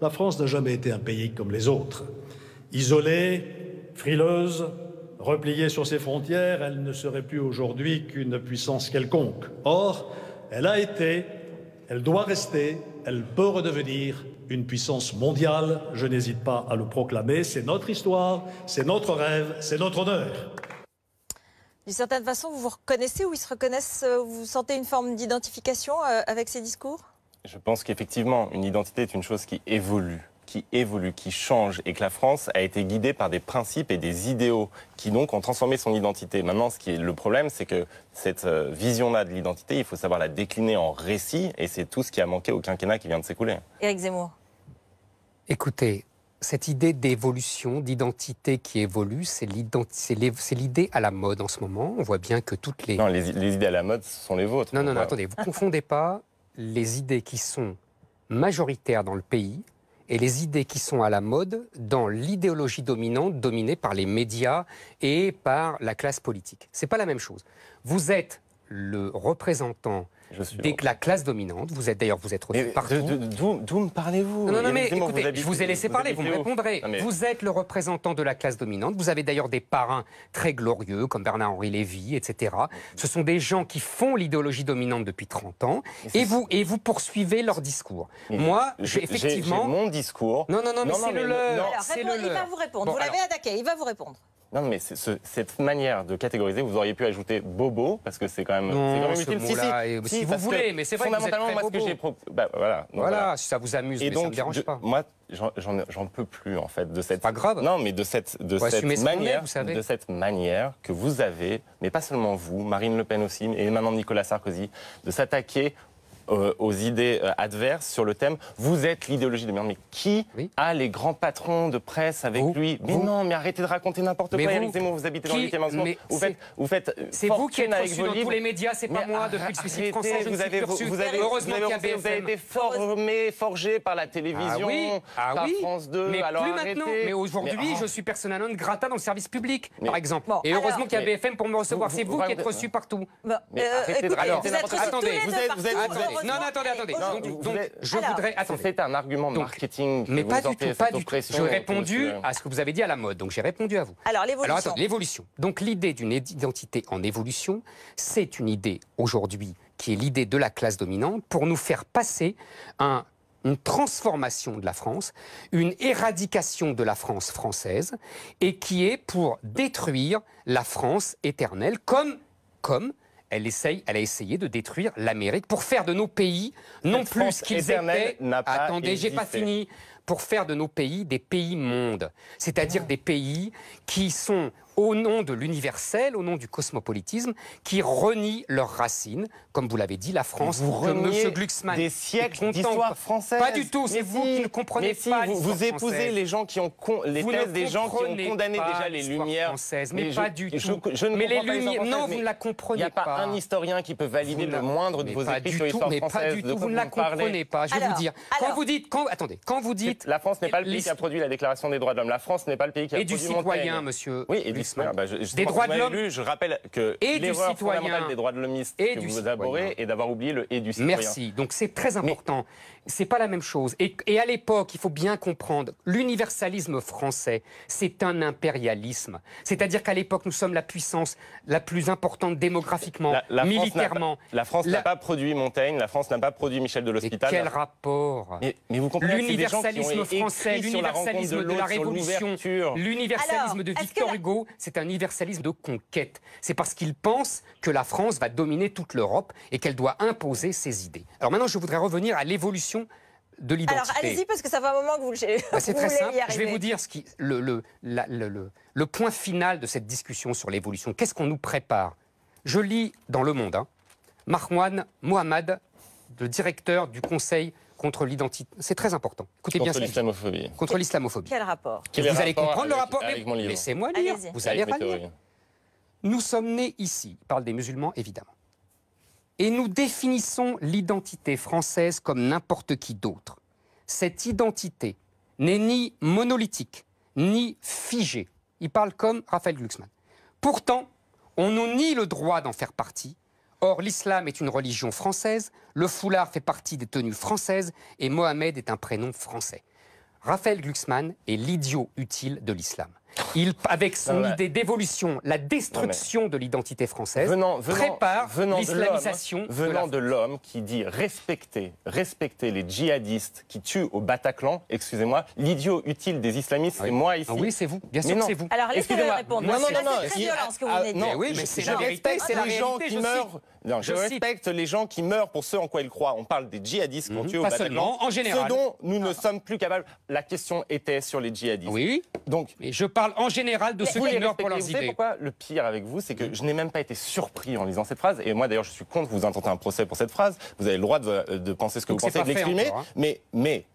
S9: La France n'a jamais été un pays comme les autres. Isolée, frileuse, repliée sur ses frontières, elle ne serait plus aujourd'hui qu'une puissance quelconque. Or, elle a été, elle doit rester, elle peut redevenir une puissance mondiale. Je n'hésite pas à le proclamer. C'est notre histoire, c'est notre rêve, c'est notre honneur.
S4: D'une certaine façon, vous vous reconnaissez ou ils se reconnaissent, vous sentez une forme d'identification avec ces discours?
S5: Je pense qu'effectivement, une identité est une chose qui évolue, qui change, et que la France a été guidée par des principes et des idéaux qui donc ont transformé son identité. Maintenant, ce qui est le problème, c'est que cette vision-là de l'identité, il faut savoir la décliner en récit, et c'est tout ce qui a manqué au quinquennat qui vient de s'écouler.
S4: Éric Zemmour.
S2: Écoutez, cette idée d'évolution, d'identité qui évolue, c'est l'idée à la mode en ce moment. On voit bien que toutes les...
S5: Non, les idées à la mode, ce sont les vôtres.
S2: Non, attendez, vous ne confondez pas les idées qui sont majoritaires dans le pays et les idées qui sont à la mode dans l'idéologie dominante, dominée par les médias et par la classe politique. C'est pas la même chose. Vous êtes le représentant de la classe dominante. Vous êtes reçu partout.
S5: D'où me parlez-vous?
S2: Non, mais écoutez, je vous ai laissé parler, vous me répondrez. Vous êtes le représentant de la classe dominante. Vous avez d'ailleurs des parrains très glorieux, comme Bernard-Henri Lévy, etc. Ce sont des gens qui font l'idéologie dominante depuis 30 ans. Et vous poursuivez leur discours. Moi, effectivement...
S5: J'ai mon discours.
S2: Non, mais c'est le leur.
S4: Il va vous répondre.
S2: Bon,
S4: vous l'avez attaqué, il va vous répondre.
S5: Non, mais cette manière de catégoriser, vous auriez pu ajouter bobo, parce que c'est quand même, utile.
S2: Si vous voulez, mais c'est vrai que vous êtes très
S5: moi, ce que j'ai
S2: voilà, si ça vous amuse, mais ça ne me dérange pas.
S5: Moi, j'en peux plus, en fait, de cette...
S2: Pas grave.
S5: Non, mais de cette manière que vous avez, mais pas seulement vous, Marine Le Pen aussi, et maintenant Nicolas Sarkozy, de s'attaquer aux idées adverses sur le thème « Vous êtes l'idéologie de merde ». Mais qui a les grands patrons de presse avec lui? Mais non, mais arrêtez de raconter n'importe quoi, Éric Zemmour, vous habitez dans le 8e arrondissement. Vous faites
S2: c'est vous qui êtes reçu dans tous les médias, c'est pas moi, depuis le suicide français. Heureusement qu'il y a BFM.
S5: Vous avez été forgé par la télévision, par France 2,
S2: mais
S5: alors
S2: plus
S5: arrêtez.
S2: maintenant. Mais aujourd'hui, je suis persona non grata dans le service public, par exemple. Et heureusement qu'il y a BFM pour me recevoir. C'est vous qui êtes reçu partout.
S5: Arrêtez de raconter n'importe quoi.
S4: Attendez, vous êtes
S2: Non, attendez. Donc, je voudrais... Attendez.
S5: C'est un argument marketing.
S2: Mais pas du tout, pas du tout. J'ai répondu à ce que vous avez dit à la mode, donc j'ai répondu à vous.
S4: Alors, l'évolution.
S2: L'évolution. Donc, l'idée d'une identité en évolution, c'est une idée aujourd'hui qui est l'idée de la classe dominante pour nous faire passer une transformation de la France, une éradication de la France française, et qui est pour détruire la France éternelle, comme elle a essayé de détruire l'Amérique, pour faire de nos pays, non plus ce qu'ils étaient... Attendez, j'ai pas fini. Pour faire de nos pays des pays-mondes, c'est-à-dire des pays qui sont, au nom de l'universel, au nom du cosmopolitisme, qui renient leurs racines, comme vous l'avez dit, la France,
S5: vous
S2: que M.
S5: reniez
S2: Glucksmann
S5: des siècles d'histoire française.
S2: Pas du tout, c'est vous qui ne comprenez pas l'histoire
S5: vous épousez
S2: française.
S5: les gens qui ont les thèses des gens qui ont condamné déjà les Lumières
S2: françaises, mais pas du tout.
S5: Je ne
S2: mais les
S5: comprends pas
S2: Lumières, non, vous ne la
S5: Il
S2: comprenez
S5: n'y a pas un historien qui peut valider le moindre de vos écrits sur l'histoire française.
S2: Mais pas du tout, vous ne la comprenez pas. Je vais vous dire. Quand vous dites,
S5: la France n'est pas le pays qui a produit la Déclaration des droits de l'homme. La France n'est pas le pays qui a produit
S2: Montaigne. Et du citoyen, monsieur.
S5: Oui, et du citoyen. Des droits de l'homme. Je rappelle que l'erreur fondamentale des droits de l'hommistes que vous abhorrez est d'avoir oublié le et du citoyen.
S2: Merci. Donc c'est très important. C'est pas la même chose. Et à l'époque, il faut bien comprendre, l'universalisme français, c'est un impérialisme. C'est-à-dire qu'à l'époque, nous sommes la puissance la plus importante démographiquement, militairement.
S5: La France n'a pas produit Montaigne, la France n'a pas produit Michel de l'Hospital.
S2: Quel rapport?
S5: Mais vous comprenez,
S2: l'universalisme français, l'universalisme de la Révolution, l'universalisme de Victor Hugo, c'est un universalisme de conquête. C'est parce qu'il pense que la France va dominer toute l'Europe et qu'elle doit imposer ses idées. Alors maintenant, je voudrais revenir à l'évolution de l'identité.
S4: Alors allez-y, parce que ça fait un moment que vous le
S2: c'est très simple. Je vais vous dire le point final de cette discussion sur l'évolution. Qu'est-ce qu'on nous prépare? Je lis dans Le Monde, Marwan Mohammad, le directeur du Conseil contre l'identité. C'est très important. Écoutez bien
S5: contre l'islamophobie.
S2: Contre l'islamophobie.
S4: Quel rapport?
S2: Vous allez comprendre le rapport.
S4: Laissez-moi
S2: lire. Vous allez lire. Nous sommes nés ici. Il parle des musulmans, évidemment. Et nous définissons l'identité française comme n'importe qui d'autre. Cette identité n'est ni monolithique, ni figée. Il parle comme Raphaël Glucksmann. Pourtant, on nous nie le droit d'en faire partie. Or, l'islam est une religion française, le foulard fait partie des tenues françaises et Mohamed est un prénom français. Raphaël Glucksmann est l'idiot utile de l'islam. Avec son idée d'évolution, la destruction de l'identité française, prépare l'islamisation
S5: venant de l'homme qui dit respecter les djihadistes qui tuent au Bataclan, excusez-moi, l'idiot utile des islamistes, c'est moi ici.
S2: Oui, c'est vous, bien sûr que c'est vous.
S4: Alors laissez-le répondre.
S5: Non,
S4: c'est très violent ce que vous venez de dire.
S2: Oui, mais c'est la vérité, c'est la réalité.
S5: Je respecte les gens qui meurent pour ce en quoi ils croient. On parle des djihadistes qui ont tué au Bataclan.
S2: En général.
S5: Ce dont nous ne sommes plus capables. La question était sur les djihadistes.
S2: Oui.
S5: Donc,
S2: et je parle en général de ceux qui meurent pour leurs idées.
S5: Vous savez pourquoi le pire avec vous, c'est que je n'ai même pas été surpris en lisant cette phrase. Et moi, d'ailleurs, je suis contre vous intentez un procès pour cette phrase. Vous avez le droit de penser ce que vous pensez et de l'exprimer. Mais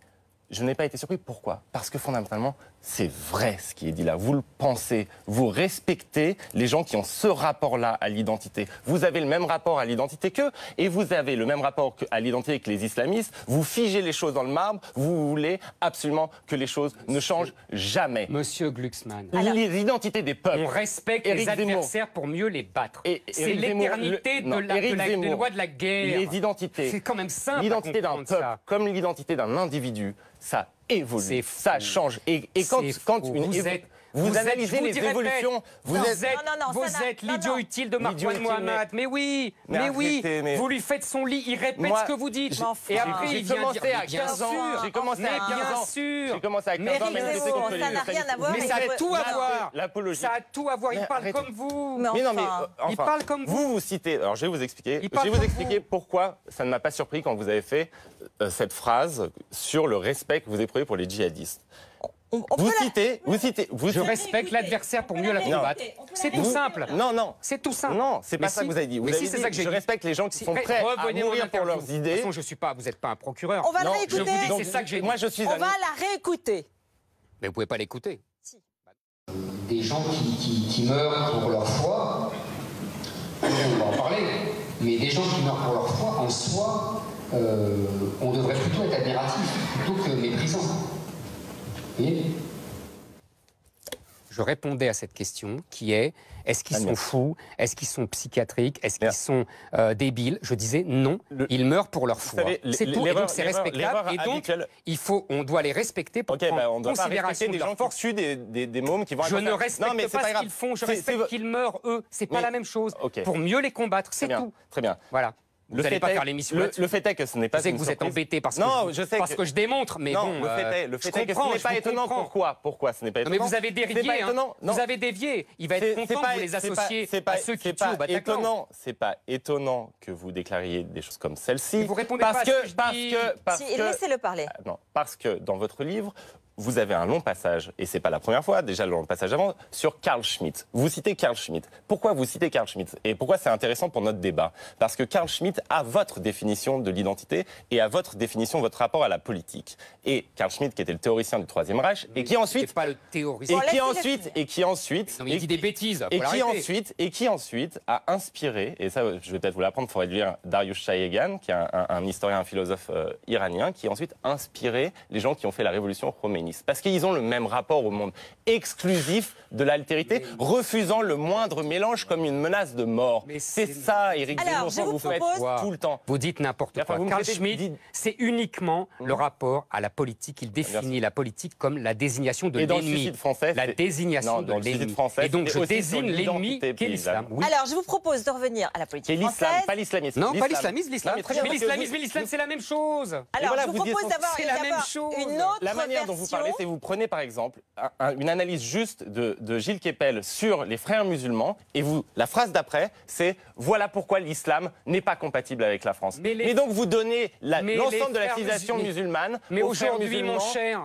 S5: je n'ai pas été surpris. Pourquoi? Parce que fondamentalement, c'est vrai ce qui est dit là. Vous le pensez, vous respectez les gens qui ont ce rapport-là à l'identité. Vous avez le même rapport à l'identité qu'eux, et vous avez le même rapport à l'identité que les islamistes. Vous figez les choses dans le marbre, vous voulez absolument que les choses ne changent jamais.
S2: Monsieur Glucksmann,
S5: les identités des peuples.
S2: On respecte les adversaires pour mieux les battre. C'est l'éternité des lois de la guerre.
S5: Les identités.
S2: C'est quand même simple.
S5: L'identité d'un peuple, comme l'identité d'un individu, ça évolue, ça change. Et quand vous analysez les évolutions, vous
S2: êtes l'idiot utile de Marwan Mohammad. Mais oui, vous lui faites son lit, il répète ce que vous dites. Et après, il vient dire, bien sûr,
S5: j'ai commencé à 15 ans. J'ai commencé à 15 ans,
S4: ça n'a rien à voir.
S2: Mais ça a tout à voir.
S5: L'apologie.
S2: Ça a tout à voir. Il parle comme vous.
S5: Mais non, mais
S2: il parle comme vous.
S5: Vous citez. Alors, je vais vous expliquer. Je vais vous expliquer pourquoi ça ne m'a pas surpris quand vous avez fait cette phrase sur le respect que vous éprouvez pour les djihadistes.
S2: Je respecte l'adversaire pour mieux la combattre. C'est tout simple.
S5: Non.
S2: C'est tout simple.
S5: Non, c'est pas ça que vous avez dit. Vous avez dit, je respecte les gens qui sont prêts à mourir pour leurs idées.
S2: De toute façon, vous n'êtes pas un procureur.
S4: On va la réécouter.
S2: Je vous dis que c'est ça que j'ai dit.
S5: Moi, je suis
S4: On va la réécouter.
S2: Mais vous pouvez pas l'écouter.
S4: Si.
S2: Des gens qui meurent pour leur foi, on va en parler, mais des gens qui meurent pour leur foi, en soi, on devrait plutôt être admiratif, plutôt que méprisant. Et je répondais à cette question qui est, est-ce qu'ils sont fous? Est-ce qu'ils sont psychiatriques? Est-ce qu'ils sont débiles? Je disais non, ils meurent pour leur foi. C'est tout, et donc c'est respectable, et donc on doit les respecter pour prendre
S5: on doit
S2: considération
S5: des gens qui tuent des mômes qui vont...
S2: Je ne respecte pas ce qu'ils font, je respecte qu'ils meurent, eux. C'est pas la même chose. Pour mieux les combattre, c'est tout.
S5: Très bien.
S2: Voilà. Vous n'allez pas faire l'émission là-dessus.
S5: Le fait est que ce n'est pas...
S2: Je sais que vous êtes embêté parce que je démontre, mais bon...
S5: Le fait est que ce n'est pas étonnant. Pourquoi ce n'est pas étonnant?
S2: Mais vous avez dévié, vous avez dévié. Il va être content de vous les associer à ceux qui tuent au Bataclan.
S5: C'est pas étonnant que vous déclariez des choses comme celle-ci.
S2: Vous répondez pas à ce que je dis.
S4: Laissez-le parler.
S5: Non, parce que dans votre livre... Vous avez un long passage, et c'est pas la première fois, déjà le long passage avant, sur Carl Schmitt. Vous citez Carl Schmitt. Pourquoi vous citez Carl Schmitt? Et pourquoi c'est intéressant pour notre débat? Parce que Carl Schmitt a votre définition de l'identité et a votre définition, votre rapport à la politique. Et Carl Schmitt, qui était le théoricien du Troisième Reich, et qui ensuite...
S2: pas le théoricien.
S5: Et qui ensuite...
S2: Non, mais il dit des bêtises.
S5: Et qui ensuite a inspiré, et ça je vais peut-être vous l'apprendre, il faudrait lire Darius Shayegan, qui est un historien, un philosophe iranien, qui a ensuite inspiré les gens qui ont fait la révolution khomeini. Parce qu'ils ont le même rapport au monde, exclusif de l'altérité, refusant le moindre mélange comme une menace de mort. C'est ça, Éric Zemmour, vous faites tout le temps.
S2: Vous dites n'importe quoi. Carl Schmitt, c'est uniquement le rapport à la politique. Il définit la politique comme la désignation de l'ennemi. La désignation de l'ennemi. Et donc je désigne l'ennemi qu'est l'islam.
S4: Alors je vous propose de revenir à la politique française.
S5: Pas l'islamisme.
S2: Non, pas l'islamisme, l'islam. Mais l'islamisme et l'islam, c'est la même chose.
S4: Alors je vous propose d'avoir une autre
S5: la manière dont vous parlez, c'est vous prenez par exemple une analyse juste de Gilles Kepel sur les frères musulmans et la phrase d'après, c'est voilà pourquoi l'islam n'est pas compatible avec la France. Et donc vous donnez l'ensemble de la civilisation musulmane aux frères musulmans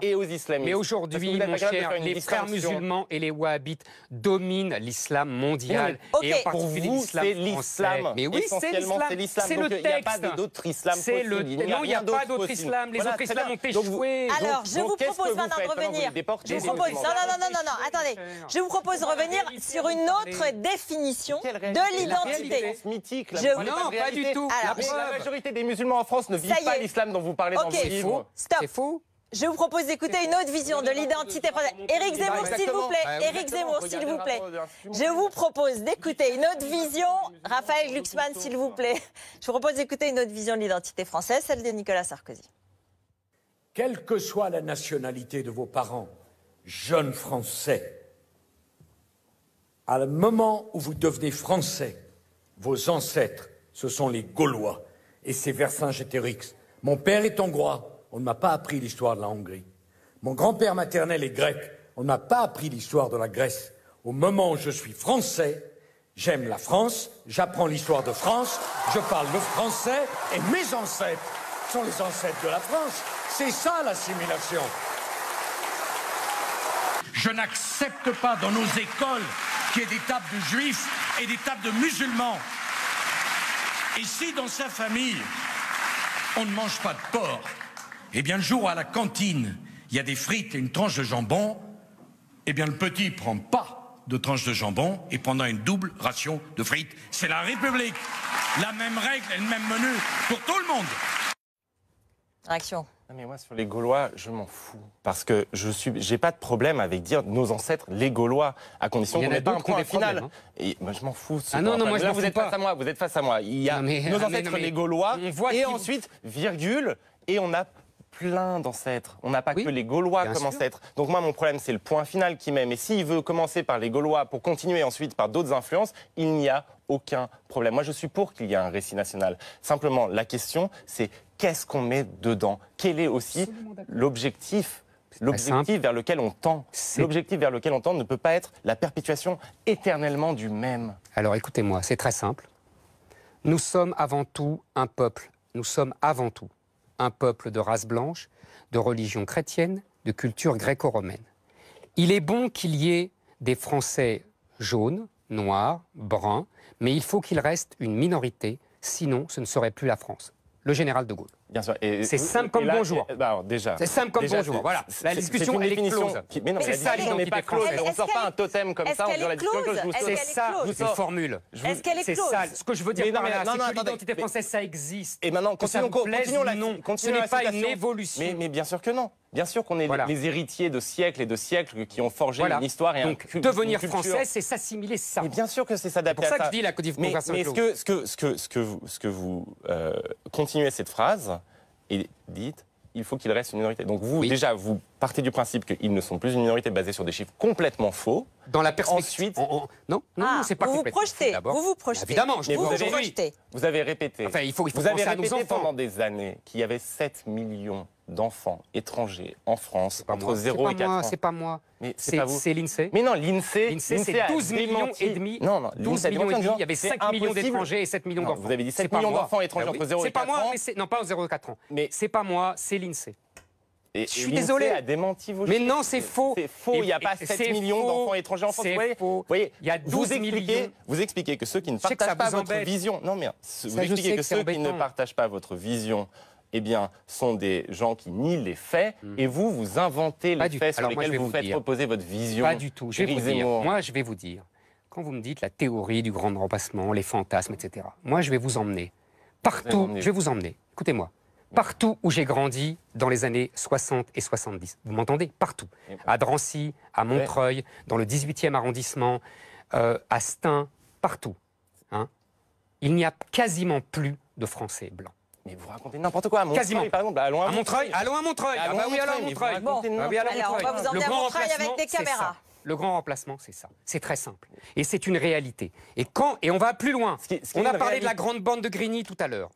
S5: et aux islamistes.
S2: Mais aujourd'hui, mon cher, les frères musulmans et les wahhabites dominent l'islam mondial. Et en particulier l'islam français. Mais oui, c'est l'islam. C'est le texte.
S5: Il n'y a pas d'autre islam possible.
S2: Non, il n'y a pas d'autre islam. Les autres islams ont échoué.
S4: Alors, je vous propose maintenant de revenir. Non, attendez. Je vous propose de revenir sur une autre définition de l'identité.
S2: Non, pas du tout.
S5: La majorité des musulmans en France ne vivent pas l'islam dont vous parlez dans vos livres.
S4: Stop.
S2: C'est faux.
S4: Je vous propose d'écouter une autre vision de l'identité française. Éric Zemmour, s'il vous plaît. Éric Zemmour, s'il vous plaît. Je vous propose d'écouter une autre vision. Raphaël Glucksmann, s'il vous plaît. Je vous propose d'écouter une autre vision de l'identité française, celle de Nicolas Sarkozy.
S10: Quelle que soit la nationalité de vos parents, jeunes Français, à le moment où vous devenez Français, vos ancêtres, ce sont les Gaulois. Et c'est Vercingétorix. Mon père est hongrois. On ne m'a pas appris l'histoire de la Hongrie. Mon grand-père maternel est grec. On ne m'a pas appris l'histoire de la Grèce. Au moment où je suis Français, j'aime la France, j'apprends l'histoire de France, je parle le français et mes ancêtres sont les ancêtres de la France. C'est ça l'assimilation. Je n'accepte pas dans nos écoles qu'il y ait des tables de juifs et des tables de musulmans. Et si dans sa famille, on ne mange pas de porc, eh bien le jour où à la cantine, il y a des frites et une tranche de jambon, eh bien le petit ne prend pas de tranche de jambon et prendra une double ration de frites. C'est la République. La même règle et le même menu pour tout le monde.
S4: Réaction.
S5: Non mais moi sur les Gaulois, je m'en fous. Parce que j'ai pas de problème avec dire nos ancêtres, les Gaulois, à condition qu'on n'ait pas un point final. Et moi je m'en fous.
S2: Non, moi je m'en fous pas.
S5: Vous êtes face à moi. Il y a nos ancêtres, les Gaulois, et ensuite, virgule, et on a plein d'ancêtres. On n'a pas que les Gaulois comme ancêtres. Donc moi, mon problème, c'est le point final qui m'aime. Et s'il veut commencer par les Gaulois pour continuer ensuite par d'autres influences, il n'y a aucun problème. Moi, je suis pour qu'il y ait un récit national. Simplement, la question, c'est qu'est-ce qu'on met dedans? Quel est aussi l'objectif vers lequel on tend? L'objectif vers lequel on tend ne peut pas être la perpétuation éternellement du même.
S2: Alors écoutez-moi, c'est très simple. Nous sommes avant tout un peuple. Nous sommes avant tout un peuple de race blanche, de religion chrétienne, de culture gréco-romaine. Il est bon qu'il y ait des Français jaunes, noirs, bruns, mais il faut qu'il reste une minorité, sinon ce ne serait plus la France. Le général de Gaulle.
S5: Bien sûr.
S2: C'est simple comme bonjour. C'est simple comme bonjour. Voilà. La discussion, elle est close.
S5: Mais non,
S2: c'est ça l'identité française.
S5: On ne sort pas un totem comme ça.
S2: C'est ça, c'est une formule.
S4: Est-ce qu'elle est close?
S2: C'est ça. Ce que je veux dire par là, c'est que l'identité française, ça existe.
S5: Et maintenant, continuons
S2: non. Ce n'est pas une évolution.
S5: Mais bien sûr que non. Bien sûr qu'on est les héritiers de siècles et de siècles qui ont forgé une histoire et
S2: donc, devenir français, c'est s'assimiler ça.
S5: Mais bien sûr que c'est s'adapter à ça.
S2: C'est pour ça que je dis la codification.
S5: Mais ce que vous continuez cette phrase et dites, il faut qu'il reste une minorité. Donc vous, déjà, vous partez du principe qu'ils ne sont plus une minorité basée sur des chiffres complètement faux.
S2: Dans la perspective. Ensuite, non, c'est pas complètement faux.
S4: Vous vous projetez.
S2: Évidemment,
S5: vous avez répété.
S2: Enfin, il faut
S5: vous avez
S2: penser à nos
S5: répété
S2: enfants.
S5: pendant des années qu'il y avait 7 millions d'enfants étrangers en France entre 0 et 4 ans.
S2: C'est pas moi.
S5: Mais c'est pas vous.
S2: C'est l'INSEE.
S5: Mais non, l'INSEE,
S2: c'est 12 millions et demi.
S5: Non,
S2: 12 millions et demi. Il y avait 5 millions d'étrangers et 7 millions d'enfants.
S5: Vous avez dit 7 millions d'enfants étrangers entre 0 et 4 ans.
S2: C'est pas moi, non pas 0 et 4 ans. Mais c'est pas moi, c'est l'INSEE.
S5: Je
S2: suis désolé.
S5: a démenti vos
S2: mais
S5: chiffres.
S2: non, c'est faux.
S5: C'est faux. Il n'y a pas 7 millions d'enfants étrangers en France.
S2: C'est faux.
S5: Vous voyez,
S2: il y a 12 millions.
S5: Vous expliquez que ceux qui ne partagent pas votre vision. Non, mais vous expliquez que ceux qui ne partagent pas votre vision, eh bien, sont des gens qui nient les faits, et vous inventez les faits sur lesquels vous faites reposer votre vision.
S2: Pas du tout. Je vais vous dire. Moi, je vais vous dire. Quand vous me dites la théorie du grand remplacement, les fantasmes, etc. Moi, je vais vous emmener partout. Je vais vous emmener. Écoutez-moi. Partout où j'ai grandi dans les années 60 et 70. Vous m'entendez? Partout. À Drancy, à Montreuil, dans le 18e arrondissement, à Stein, partout. Hein, il n'y a quasiment plus de Français blancs.
S5: Mais vous racontez n'importe quoi. À Montreuil,
S2: quasiment.
S5: Par exemple, allons à
S2: Montreuil. Allons à Montreuil.
S4: Bon, alors on va vous emmener à Montreuil avec des caméras.
S2: Le grand remplacement, c'est ça. C'est très simple. Et c'est une réalité. Et on va plus loin. On a parlé de la grande bande de Grigny tout à l'heure.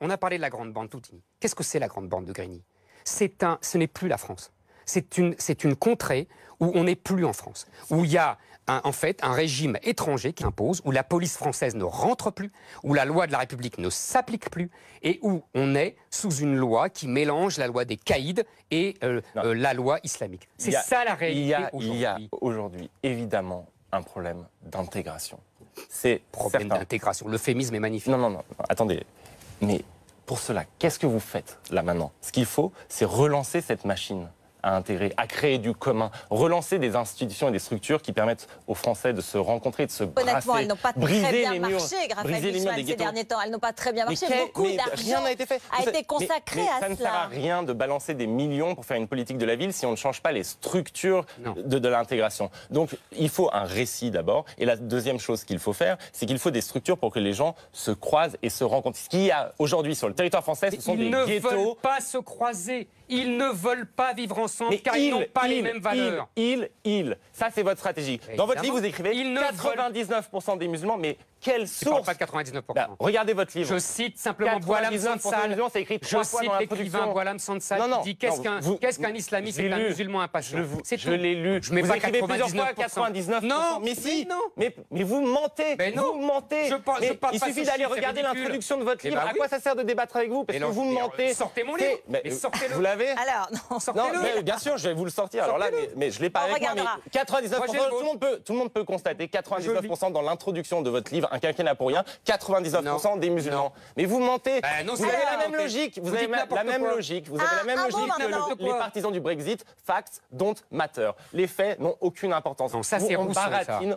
S2: Qu'est-ce que c'est la grande bande de Grigny? Ce n'est plus la France. C'est une contrée où on n'est plus en France. Où il y a en fait un régime étranger qui impose, où la police française ne rentre plus, où la loi de la République ne s'applique plus, et où on est sous une loi qui mélange la loi des caïds et la loi islamique. C'est ça la réalité aujourd'hui.
S5: Il y a aujourd'hui évidemment un problème d'intégration.
S2: Problème d'intégration. L'euphémisme est magnifique.
S5: Non, attendez. Mais pour cela, qu'est-ce que vous faites là maintenant? Ce qu'il faut, c'est relancer cette machine à intégrer, à créer du commun, relancer des institutions et des structures qui permettent aux Français de se rencontrer, de se brasser,
S4: honnêtement, elles n'ont pas très bien marché,
S5: briser les murs des
S4: ces
S5: ghettos.
S4: derniers temps. Elles n'ont pas très bien marché. Beaucoup d'argent a été consacré à cela.
S5: Ça ne sert à rien de balancer des millions pour faire une politique de la ville si on ne change pas les structures de l'intégration. Donc, il faut un récit d'abord. Et la deuxième chose qu'il faut faire, c'est qu'il faut des structures pour que les gens se croisent et se rencontrent. Ce qu'il y a aujourd'hui sur le territoire français, ce sont des ghettos.
S2: Ils ne veulent pas se croiser. Ils ne veulent pas vivre ensemble car ils n'ont pas les mêmes valeurs.
S5: Ça, c'est votre stratégie. Dans votre livre, vous écrivez 99% des musulmans, mais quelle source?
S2: Pas de 99%.
S5: Regardez votre livre.
S2: Je cite simplement Boualem Sansal.
S5: C'est écrit 3 fois dans l'introduction.
S2: Je cite l'écrivain Boualem Sansal qui dit qu'est-ce qu'un islamiste? C'est un musulman impatient.
S5: Je l'ai lu.
S2: Je mets
S5: vous
S2: pas
S5: écrivez
S2: 99%.
S5: plusieurs fois 99%.
S2: Non,
S5: mais si.
S2: Non.
S5: Mais vous mentez.
S2: Mais non.
S5: Vous mentez. Il suffit d'aller regarder l'introduction de votre livre. À quoi ça sert de débattre avec vous? Parce que vous mentez.
S2: Sortez mon livre.
S5: Vous l'avez?
S4: Alors, non,
S5: sortez-le. Bien sûr, je vais vous le sortir. Alors là, mais je l'ai pas avec moi. Mais 99%, tout le monde peut constater 99% dans l'introduction de votre livre, Un quinquennat pour rien. 99% des musulmans. Mais vous mentez. Vous avez la même logique. Vous avez la même logique. Vous avez la même logique que les partisans du Brexit. Facts don't matter. Les faits n'ont aucune importance.
S2: Non, ça c'est Rousseau.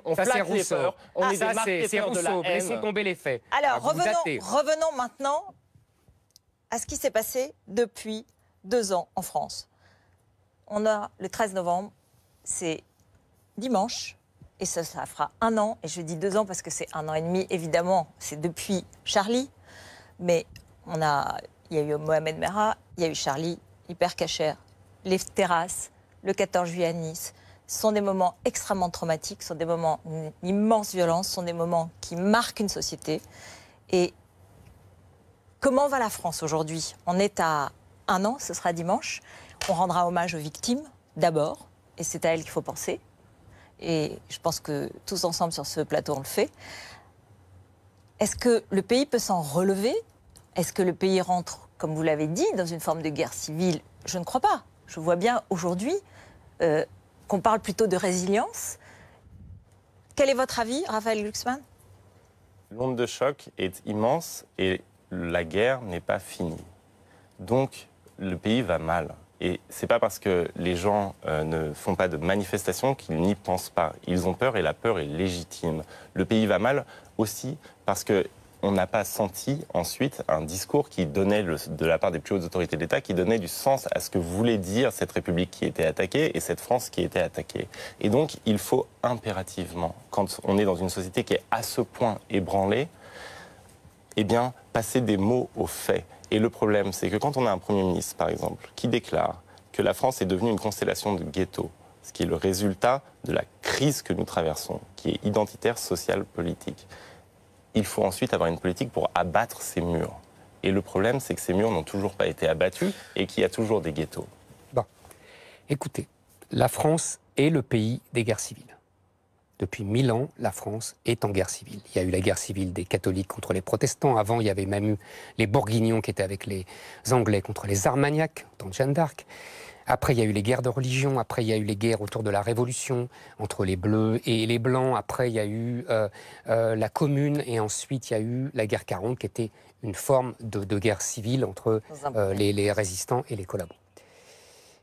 S5: On flatte les peurs. On est des marketeurs de la haine.
S2: Laissons tomber les faits.
S4: Alors revenons maintenant à ce qui s'est passé depuis 2 ans en France. On a le 13 novembre, c'est dimanche. Et ça fera 1 an, et je dis 2 ans parce que c'est 1 an et demi, évidemment, c'est depuis Charlie. Mais il y a eu Mohamed Merah, il y a eu Charlie, Hyper Cacher, les terrasses, le 14 juillet à Nice. Ce sont des moments extrêmement traumatiques, ce sont des moments d'immense violence, ce sont des moments qui marquent une société. Et comment va la France aujourd'hui? On est à 1 an, ce sera dimanche. On rendra hommage aux victimes, d'abord, et c'est à elles qu'il faut penser. Et je pense que tous ensemble sur ce plateau, on le fait. Est-ce que le pays peut s'en relever? Est-ce que le pays rentre, comme vous l'avez dit, dans une forme de guerre civile? Je ne crois pas. Je vois bien aujourd'hui qu'on parle plutôt de résilience. Quel est votre avis, Raphaël Glucksmann?
S5: L'onde de choc est immense et la guerre n'est pas finie. Donc, le pays va mal. Et c'est pas parce que les gens ne font pas de manifestations qu'ils n'y pensent pas. Ils ont peur et la peur est légitime. Le pays va mal aussi parce que on n'a pas senti ensuite un discours qui donnait, de la part des plus hautes autorités de l'État, qui donnait du sens à ce que voulait dire cette République qui était attaquée et cette France qui était attaquée. Et donc, il faut impérativement, quand on est dans une société qui est à ce point ébranlée, eh bien, passer des mots aux faits. Et le problème, c'est que quand on a un Premier ministre, par exemple, qui déclare que la France est devenue une constellation de ghettos, ce qui est le résultat de la crise que nous traversons, qui est identitaire, sociale, politique, il faut ensuite avoir une politique pour abattre ces murs. Et le problème, c'est que ces murs n'ont toujours pas été abattus et qu'il y a toujours des ghettos.
S2: Bon, écoutez, la France est le pays des guerres civiles. Depuis 1000 ans, la France est en guerre civile. Il y a eu la guerre civile des catholiques contre les protestants. Avant, il y avait même eu les bourguignons qui étaient avec les Anglais contre les Armagnacs, dans Jeanne d'Arc. Après, il y a eu les guerres de religion. Après, il y a eu les guerres autour de la Révolution, entre les Bleus et les Blancs. Après, il y a eu la Commune. Et ensuite, il y a eu la guerre 40, qui était une forme de guerre civile entre les résistants et les collabos.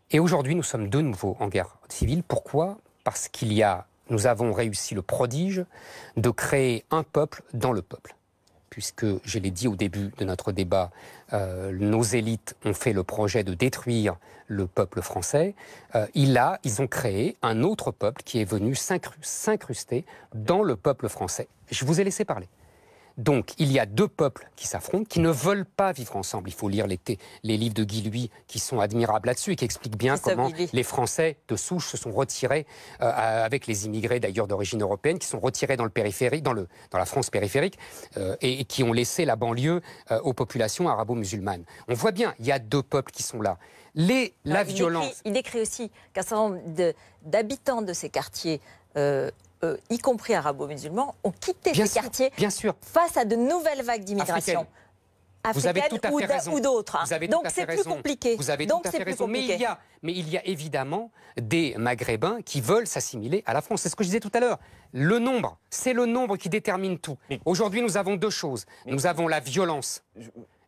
S2: Et aujourd'hui, nous sommes de nouveau en guerre civile. Pourquoi ? Parce nous avons réussi le prodige de créer un peuple dans le peuple. Puisque, je l'ai dit au début de notre débat, nos élites ont fait le projet de détruire le peuple français. Ils ont créé un autre peuple qui est venu s'incruster dans le peuple français. Je vous ai laissé parler. Donc, il y a deux peuples qui s'affrontent, qui ne veulent pas vivre ensemble. Il faut lire les livres de Guy Louis, qui sont admirables là-dessus et qui expliquent bien comment les Français de souche se sont retirés, avec les immigrés d'ailleurs d'origine européenne, qui sont retirés dans la France périphérique, et qui ont laissé la banlieue aux populations arabo-musulmanes. On voit bien, il y a deux peuples qui sont là. La violence...
S4: Il décrit aussi qu'un certain nombre d'habitants de ces quartiers... y compris arabo-musulmans, ont quitté ces quartiers face à de nouvelles vagues d'immigration africaine ou d'autres. Donc c'est plus compliqué.
S2: Vous avez tout à fait raison. Mais il y a évidemment des Maghrébins qui veulent s'assimiler à la France. C'est ce que je disais tout à l'heure. Le nombre, c'est le nombre qui détermine tout. Aujourd'hui, nous avons deux choses. Nous avons la violence,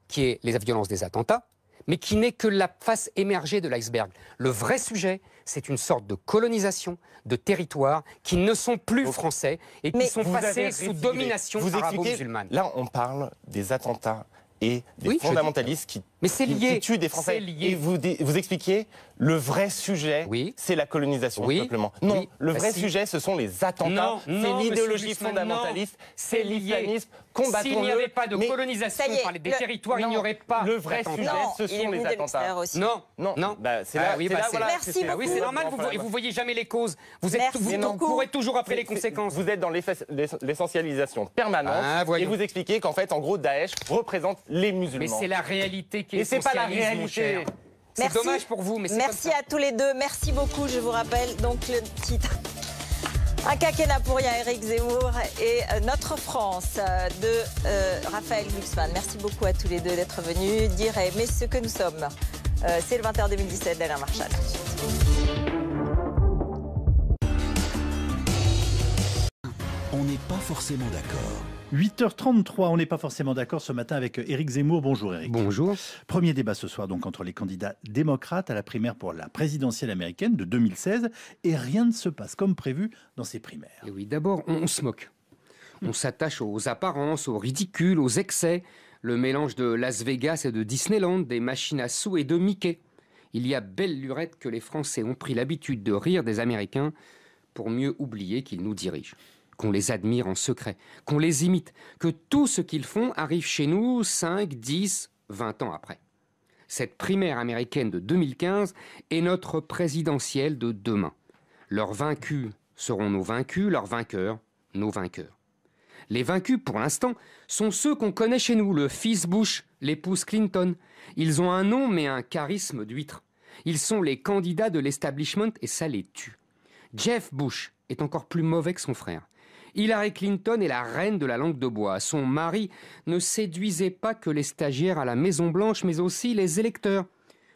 S2: qui est la violence des attentats, mais qui n'est que la face émergée de l'iceberg. Le vrai sujet, c'est une sorte de colonisation de territoires qui ne sont plus français et qui sont passés sous domination arabo-musulmane.
S5: Là, on parle des attentats et des fondamentalistes qui tuent des Français. Et vous expliquiez, le vrai sujet, c'est la colonisation, tout simplement. Non, le vrai sujet, ce sont les attentats, c'est l'idéologie fondamentaliste, c'est l'islamisme.
S2: S'il n'y avait pas de colonisation par des territoires, il n'y aurait pas
S5: le vrai sujet, ce sont les attentats.
S2: Non.
S5: C'est là,
S4: merci beaucoup.
S2: Oui, c'est normal, vous voyez jamais les causes. Vous courez toujours après les conséquences.
S5: Vous êtes dans l'essentialisation permanente et vous expliquez qu'en fait, en gros, Daesh représente les musulmans.
S2: Mais c'est la réalité qui est
S5: c'est pas la réalité.
S2: C'est dommage pour vous, mais c'est
S4: merci à tous les deux. Merci beaucoup. Je vous rappelle donc le titre. Un quinquennat pour rien, Éric Zemmour et Notre France de Raphaël Glucksmann. Merci beaucoup à tous les deux d'être venus dire et aimer ce que nous sommes. C'est le 20h 2017 d'Alain Marchal.
S3: On n'est pas forcément d'accord.
S1: 8h33, on n'est pas forcément d'accord ce matin avec Éric Zemmour. Bonjour Éric.
S2: Bonjour.
S1: Premier débat ce soir donc entre les candidats démocrates à la primaire pour la présidentielle américaine de 2016 et rien ne se passe comme prévu dans ces primaires.
S2: Et oui, d'abord on se moque. On s'attache aux apparences, aux ridicules, aux excès. Le mélange de Las Vegas et de Disneyland, des machines à sous et de Mickey. Il y a belle lurette que les Français ont pris l'habitude de rire des Américains pour mieux oublier qu'ils nous dirigent. Qu'on les admire en secret, qu'on les imite, que tout ce qu'ils font arrive chez nous 5, 10, 20 ans après. Cette primaire américaine de 2015 est notre présidentielle de demain. Leurs vaincus seront nos vaincus, leurs vainqueurs, nos vainqueurs. Les vaincus, pour l'instant, sont ceux qu'on connaît chez nous, le fils Bush, l'épouse Clinton. Ils ont un nom mais un charisme d'huître. Ils sont les candidats de l'establishment et ça les tue. Jeff Bush est encore plus mauvais que son frère. Hillary Clinton est la reine de la langue de bois. Son mari ne séduisait pas que les stagiaires à la Maison-Blanche, mais aussi les électeurs,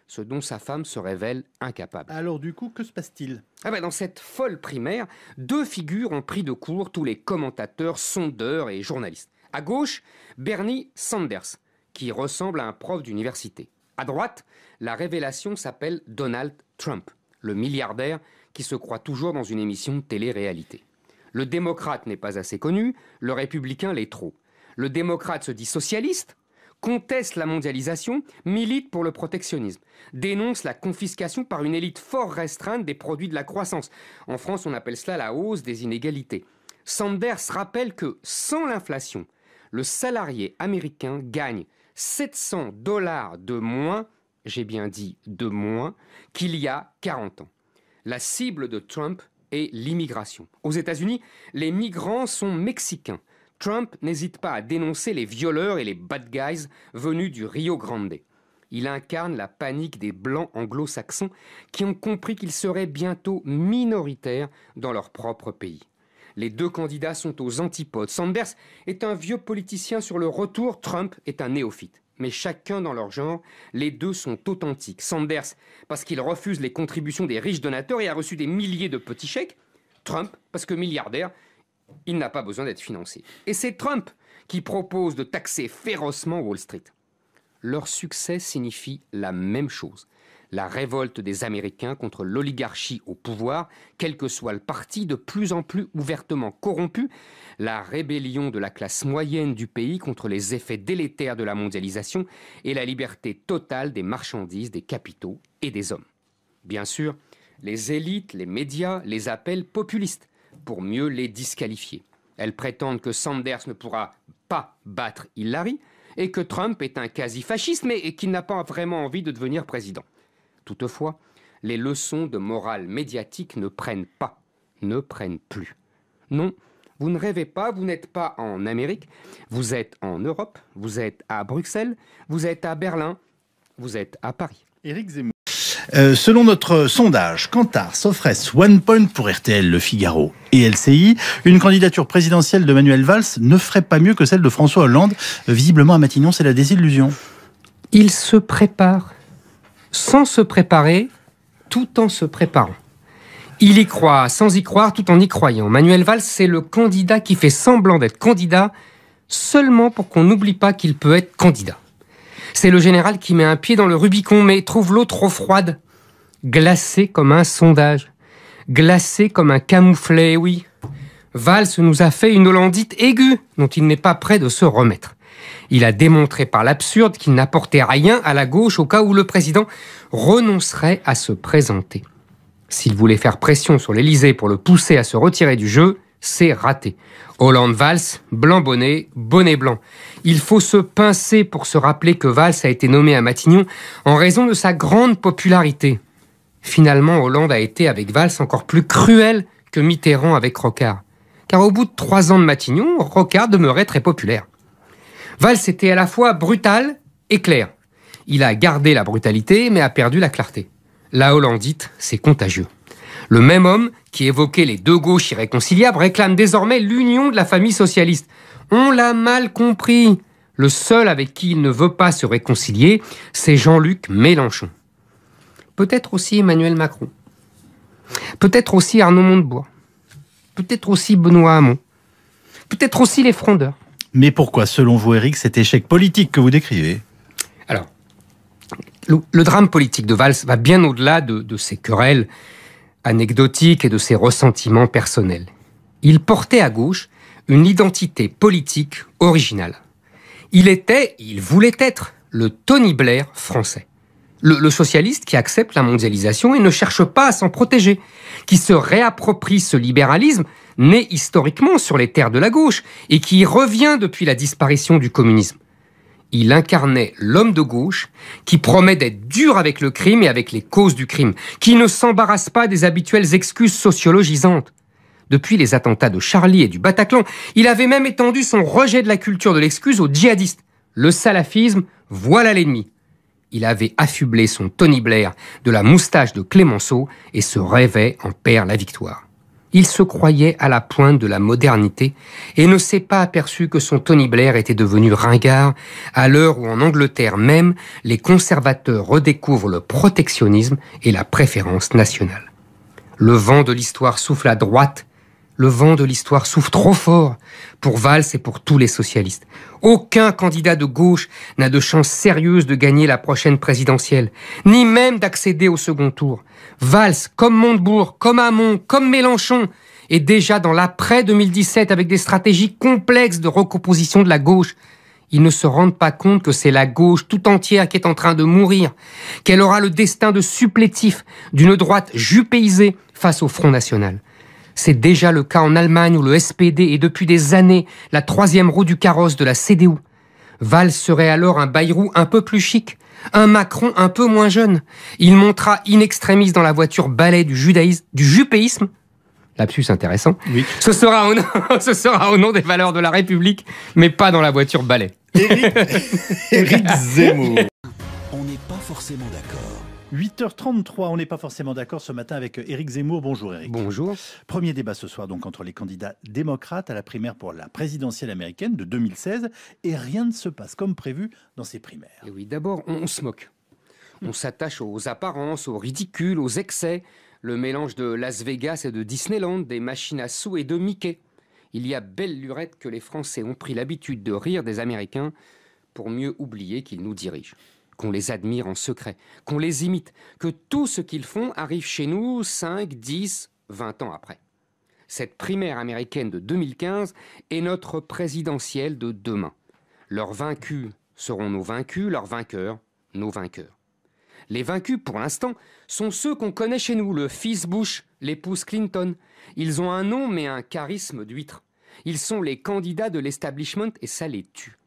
S2: ce dont sa femme se révèle incapable.
S1: Alors du coup, que se passe-t-il ?
S2: Dans cette folle primaire, deux figures ont pris de court tous les commentateurs, sondeurs et journalistes. À gauche, Bernie Sanders, qui ressemble à un prof d'université. À droite, la révélation s'appelle Donald Trump, le milliardaire qui se croit toujours dans une émission de télé-réalité. Le démocrate n'est pas assez connu, le républicain l'est trop. Le démocrate se dit socialiste, conteste la mondialisation, milite pour le protectionnisme, dénonce la confiscation par une élite fort restreinte des produits de la croissance. En France, on appelle cela la hausse des inégalités. Sanders rappelle que sans l'inflation, le salarié américain gagne $700 de moins, j'ai bien dit de moins, qu'il y a 40 ans. La cible de Trump est l'immigration. Aux États-Unis, les migrants sont mexicains. Trump n'hésite pas à dénoncer les violeurs et les bad guys venus du Rio Grande. Il incarne la panique des blancs anglo-saxons qui ont compris qu'ils seraient bientôt minoritaires dans leur propre pays. Les deux candidats sont aux antipodes. Sanders est un vieux politicien sur le retour, Trump est un néophyte. Mais chacun dans leur genre, les deux sont authentiques. Sanders, parce qu'il refuse les contributions des riches donateurs et a reçu des milliers de petits chèques. Trump, parce que milliardaire, il n'a pas besoin d'être financé. Et c'est Trump qui propose de taxer férocement Wall Street. Leur succès signifie la même chose. La révolte des Américains contre l'oligarchie au pouvoir, quel que soit le parti, de plus en plus ouvertement corrompu, la rébellion de la classe moyenne du pays contre les effets délétères de la mondialisation et la liberté totale des marchandises, des capitaux et des hommes. Bien sûr, les élites, les médias les appellent populistes pour mieux les disqualifier. Elles prétendent que Sanders ne pourra pas battre Hillary et que Trump est un quasi-fasciste, mais qu'il n'a pas vraiment envie de devenir président. Toutefois, les leçons de morale médiatique ne prennent plus. Non, vous ne rêvez pas, vous n'êtes pas en Amérique, vous êtes en Europe, vous êtes à Bruxelles, vous êtes à Berlin, vous êtes à Paris.
S1: Éric Zemmour. Selon notre sondage, Kantar s'offrait One Point pour RTL, Le Figaro et LCI. Une candidature présidentielle de Manuel Valls ne ferait pas mieux que celle de François Hollande. Visiblement, à Matignon, c'est la désillusion.
S2: Il se prépare sans se préparer, tout en se préparant. Il y croit sans y croire, tout en y croyant. Manuel Valls, c'est le candidat qui fait semblant d'être candidat seulement pour qu'on n'oublie pas qu'il peut être candidat. C'est le général qui met un pied dans le Rubicon, mais trouve l'eau trop froide, glacée comme un sondage, glacée comme un camouflet, oui. Valls nous a fait une hollandite aiguë, dont il n'est pas prêt de se remettre. Il a démontré par l'absurde qu'il n'apportait rien à la gauche au cas où le président renoncerait à se présenter. S'il voulait faire pression sur l'Élysée pour le pousser à se retirer du jeu, c'est raté. Hollande-Valls, blanc-bonnet, bonnet blanc. Il faut se pincer pour se rappeler que Valls a été nommé à Matignon en raison de sa grande popularité. Finalement, Hollande a été avec Valls encore plus cruel que Mitterrand avec Rocard. Car au bout de 3 ans de Matignon, Rocard demeurait très populaire. Valls était à la fois brutal et clair. Il a gardé la brutalité, mais a perdu la clarté. La hollandite, c'est contagieux. Le même homme qui évoquait les deux gauches irréconciliables réclame désormais l'union de la famille socialiste. On l'a mal compris. Le seul avec qui il ne veut pas se réconcilier, c'est Jean-Luc Mélenchon. Peut-être aussi Emmanuel Macron. Peut-être aussi Arnaud Montebourg. Peut-être aussi Benoît Hamon. Peut-être aussi les frondeurs.
S1: Mais pourquoi, selon vous, Éric, cet échec politique que vous décrivez ?
S2: Alors, le drame politique de Valls va bien au-delà de ses querelles anecdotiques et de ses ressentiments personnels. Il portait à gauche une identité politique originale. Il voulait être le Tony Blair français. Le socialiste qui accepte la mondialisation et ne cherche pas à s'en protéger, qui se réapproprie ce libéralisme né historiquement sur les terres de la gauche et qui revient depuis la disparition du communisme. Il incarnait l'homme de gauche qui promet d'être dur avec le crime et avec les causes du crime, qui ne s'embarrasse pas des habituelles excuses sociologisantes. Depuis les attentats de Charlie et du Bataclan, il avait même étendu son rejet de la culture de l'excuse aux djihadistes. Le salafisme, voilà l'ennemi. Il avait affublé son Tony Blair de la moustache de Clémenceau et se rêvait en père la victoire. Il se croyait à la pointe de la modernité et ne s'est pas aperçu que son Tony Blair était devenu ringard à l'heure où en Angleterre même, les conservateurs redécouvrent le protectionnisme et la préférence nationale. Le vent de l'histoire souffle à droite, le vent de l'histoire souffle trop fort pour Valls et pour tous les socialistes. Aucun candidat de gauche n'a de chance sérieuse de gagner la prochaine présidentielle, ni même d'accéder au second tour. Valls, comme Montebourg, comme Hamon, comme Mélenchon, est déjà dans l'après-2017 avec des stratégies complexes de recomposition de la gauche. Ils ne se rendent pas compte que c'est la gauche tout entière qui est en train de mourir, qu'elle aura le destin de supplétif d'une droite jupéisée face au Front National. C'est déjà le cas en Allemagne où le SPD est depuis des années la troisième roue du carrosse de la CDU. Valls serait alors un Bayrou un peu plus chic, un Macron un peu moins jeune. Il montera in extremis dans la voiture balai du jupéisme. Lapsus intéressant.
S1: Oui.
S2: Ce sera au nom des valeurs de la République, mais pas dans la voiture balai.
S1: Éric Zemmour.
S3: On n'est pas forcément d'accord.
S1: 8h33, on n'est pas forcément d'accord ce matin avec Éric Zemmour. Bonjour Éric.
S2: Bonjour.
S1: Premier débat ce soir donc entre les candidats démocrates à la primaire pour la présidentielle américaine de 2016 et rien ne se passe comme prévu dans ces primaires.
S2: Et oui, d'abord, on se moque. On s'attache aux apparences, aux ridicules, aux excès, le mélange de Las Vegas et de Disneyland, des machines à sous et de Mickey. Il y a belle lurette que les Français ont pris l'habitude de rire des Américains pour mieux oublier qu'ils nous dirigent, qu'on les admire en secret, qu'on les imite, que tout ce qu'ils font arrive chez nous 5, 10, 20 ans après. Cette primaire américaine de 2015 est notre présidentielle de demain. Leurs vaincus seront nos vaincus, leurs vainqueurs, nos vainqueurs. Les vaincus, pour l'instant, sont ceux qu'on connaît chez nous, le fils Bush, l'épouse Clinton. Ils ont un nom mais un charisme d'huître. Ils sont les candidats de l'establishment et ça les tue.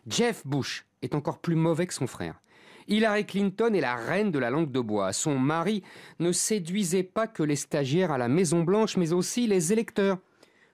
S2: Jeff Bush est encore plus mauvais que son frère. Hillary Clinton est la reine de la langue de bois. Son mari ne séduisait pas que les stagiaires à la Maison-Blanche, mais aussi les électeurs,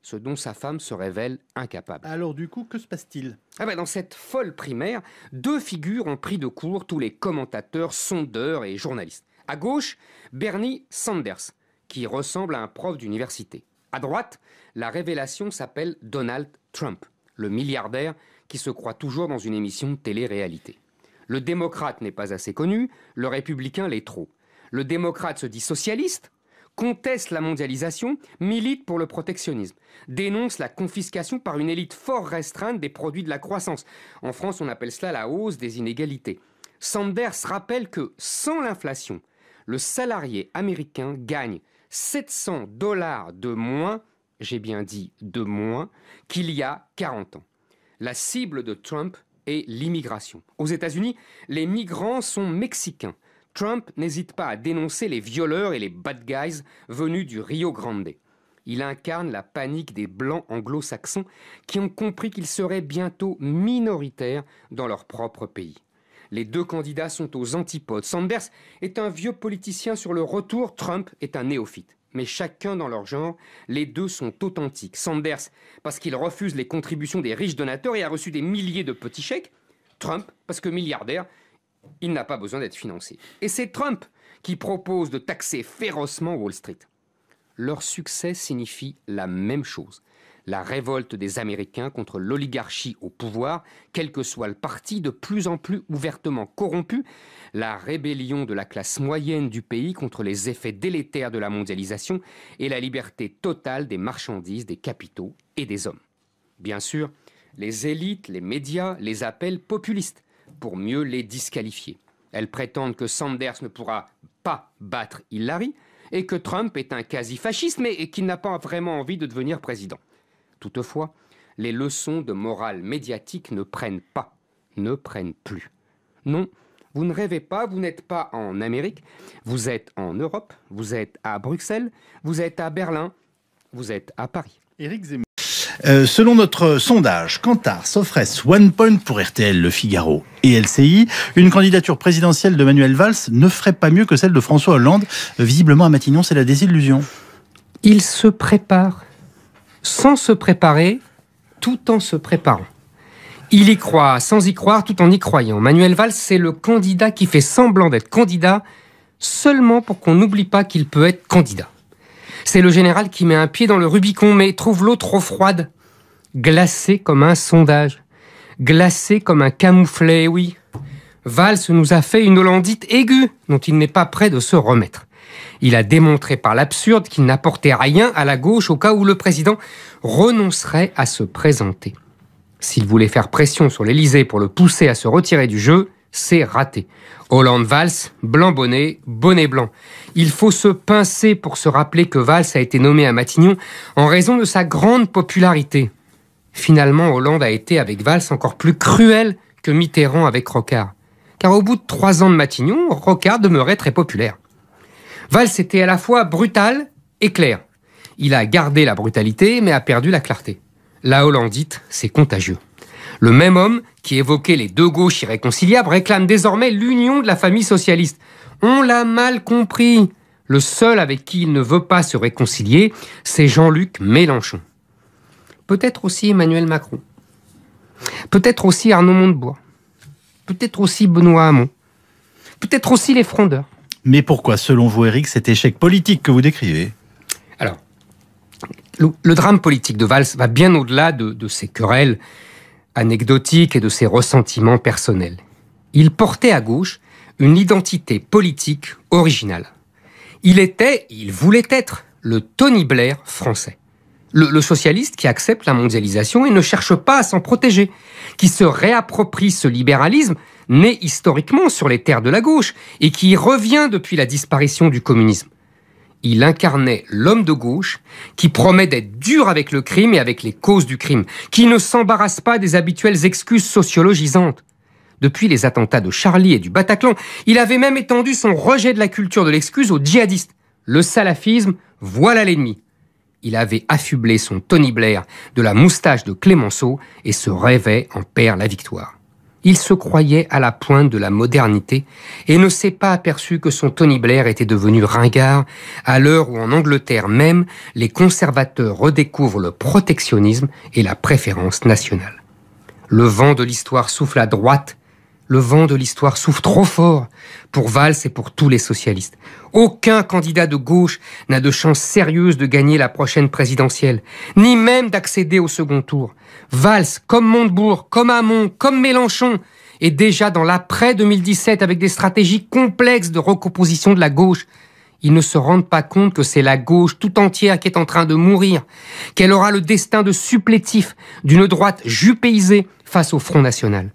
S2: ce dont sa femme se révèle incapable.
S1: Alors du coup, que se passe-t-il ?
S2: Dans cette folle primaire, deux figures ont pris de court tous les commentateurs, sondeurs et journalistes. À gauche, Bernie Sanders, qui ressemble à un prof d'université. À droite, la révélation s'appelle Donald Trump, le milliardaire qui se croit toujours dans une émission de télé-réalité. Le démocrate n'est pas assez connu, le républicain l'est trop. Le démocrate se dit socialiste, conteste la mondialisation, milite pour le protectionnisme, dénonce la confiscation par une élite fort restreinte des produits de la croissance. En France, on appelle cela la hausse des inégalités. Sanders rappelle que, sans l'inflation, le salarié américain gagne $700 de moins, j'ai bien dit de moins, qu'il y a 40 ans. La cible de Trump est l'immigration. Aux États-Unis, les migrants sont mexicains. Trump n'hésite pas à dénoncer les violeurs et les bad guys venus du Rio Grande. Il incarne la panique des blancs anglo-saxons qui ont compris qu'ils seraient bientôt minoritaires dans leur propre pays. Les deux candidats sont aux antipodes. Sanders est un vieux politicien sur le retour, Trump est un néophyte. Mais chacun dans leur genre, les deux sont authentiques. Sanders, parce qu'il refuse les contributions des riches donateurs et a reçu des milliers de petits chèques. Trump, parce que milliardaire, il n'a pas besoin d'être financé. Et c'est Trump qui propose de taxer férocement Wall Street. Leur succès signifie la même chose. La révolte des Américains contre l'oligarchie au pouvoir, quel que soit le parti, de plus en plus ouvertement corrompu, la rébellion de la classe moyenne du pays contre les effets délétères de la mondialisation et la liberté totale des marchandises, des capitaux et des hommes. Bien sûr, les élites, les médias les appellent populistes pour mieux les disqualifier. Elles prétendent que Sanders ne pourra pas battre Hillary et que Trump est un quasi-fasciste mais qu'il n'a pas vraiment envie de devenir président. Toutefois, les leçons de morale médiatique ne prennent pas, ne prennent plus. Non, vous ne rêvez pas, vous n'êtes pas en Amérique, vous êtes en Europe, vous êtes à Bruxelles, vous êtes à Berlin, vous êtes à Paris.
S1: Éric Zemmour. Selon notre sondage, Kantar s'offrait One Point pour RTL, Le Figaro et LCI. Une candidature présidentielle de Manuel Valls ne ferait pas mieux que celle de François Hollande. Visiblement, à Matignon, c'est la désillusion.
S2: Il se prépare sans se préparer, tout en se préparant. Il y croit sans y croire, tout en y croyant. Manuel Valls, c'est le candidat qui fait semblant d'être candidat seulement pour qu'on n'oublie pas qu'il peut être candidat. C'est le général qui met un pied dans le Rubicon, mais trouve l'eau trop froide, glacée comme un sondage, glacée comme un camouflet, oui. Valls nous a fait une hollandite aiguë, dont il n'est pas prêt de se remettre. Il a démontré par l'absurde qu'il n'apportait rien à la gauche au cas où le président renoncerait à se présenter. S'il voulait faire pression sur l'Élysée pour le pousser à se retirer du jeu, C'est raté. Hollande Valls, blanc bonnet, bonnet blanc. Il faut se pincer pour se rappeler que Valls a été nommé à Matignon en raison de sa grande popularité. Finalement, Hollande a été avec Valls encore plus cruel que Mitterrand avec Rocard. Car au bout de 3 ans de Matignon, Rocard demeurait très populaire. Valls était à la fois brutal et clair. Il a gardé la brutalité, mais a perdu la clarté. La hollandite, c'est contagieux. Le même homme qui évoquait les deux gauches irréconciliables réclame désormais l'union de la famille socialiste. On l'a mal compris. Le seul avec qui il ne veut pas se réconcilier, c'est Jean-Luc Mélenchon. Peut-être aussi Emmanuel Macron. Peut-être aussi Arnaud Montebourg. Peut-être aussi Benoît Hamon. Peut-être aussi les frondeurs.
S1: Mais pourquoi, selon vous, Éric, cet échec politique que vous décrivez?
S2: Alors, le drame politique de Valls va bien au-delà de ses querelles anecdotiques et de ses ressentiments personnels. Il portait à gauche une identité politique originale. Il voulait être le Tony Blair français. Le socialiste qui accepte la mondialisation et ne cherche pas à s'en protéger, qui se réapproprie ce libéralisme né historiquement sur les terres de la gauche et qui y revient depuis la disparition du communisme. Il incarnait l'homme de gauche qui promet d'être dur avec le crime et avec les causes du crime, qui ne s'embarrasse pas des habituelles excuses sociologisantes. Depuis les attentats de Charlie et du Bataclan, il avait même étendu son rejet de la culture de l'excuse aux djihadistes. Le salafisme, voilà l'ennemi. Il avait affublé son Tony Blair de la moustache de Clémenceau et se rêvait en père la victoire. Il se croyait à la pointe de la modernité et ne s'est pas aperçu que son Tony Blair était devenu ringard à l'heure où en Angleterre même, les conservateurs redécouvrent le protectionnisme et la préférence nationale. Le vent de l'histoire souffle à droite. Le vent de l'histoire souffle trop fort pour Valls et pour tous les socialistes. Aucun candidat de gauche n'a de chance sérieuse de gagner la prochaine présidentielle, ni même d'accéder au second tour. Valls, comme Montebourg, comme Hamon, comme Mélenchon, est déjà dans l'après-2017 avec des stratégies complexes de recomposition de la gauche. Ils ne se rendent pas compte que c'est la gauche tout entière qui est en train de mourir, qu'elle aura le destin de supplétif d'une droite jupéisée face au Front National.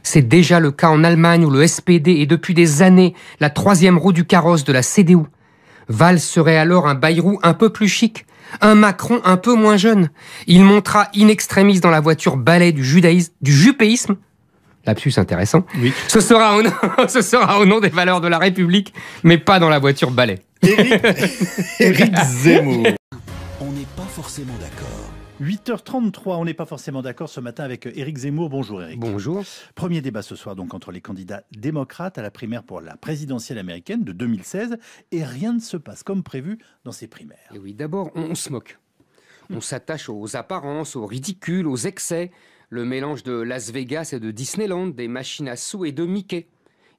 S2: C'est déjà le cas en Allemagne où le SPD est depuis des années la 3e roue du carrosse de la CDU. Valls serait alors un Bayrou un peu plus chic, un Macron un peu moins jeune. Il montera in extremis dans la voiture balai du jupéisme. Lapsus intéressant.
S1: Oui.
S2: Ce sera au nom des valeurs de la République, mais pas dans la voiture balai.
S1: Éric Zemmour.
S3: On n'est pas forcément d'accord.
S1: 8h33, on n'est pas forcément d'accord ce matin avec Éric Zemmour. Bonjour Éric.
S2: Bonjour.
S1: Premier débat ce soir donc entre les candidats démocrates à la primaire pour la présidentielle américaine de 2016 et rien ne se passe comme prévu dans ces primaires.
S2: Et oui, d'abord, on se moque. On s'attache aux apparences, aux ridicules, aux excès, le mélange de Las Vegas et de Disneyland, des machines à sous et de Mickey.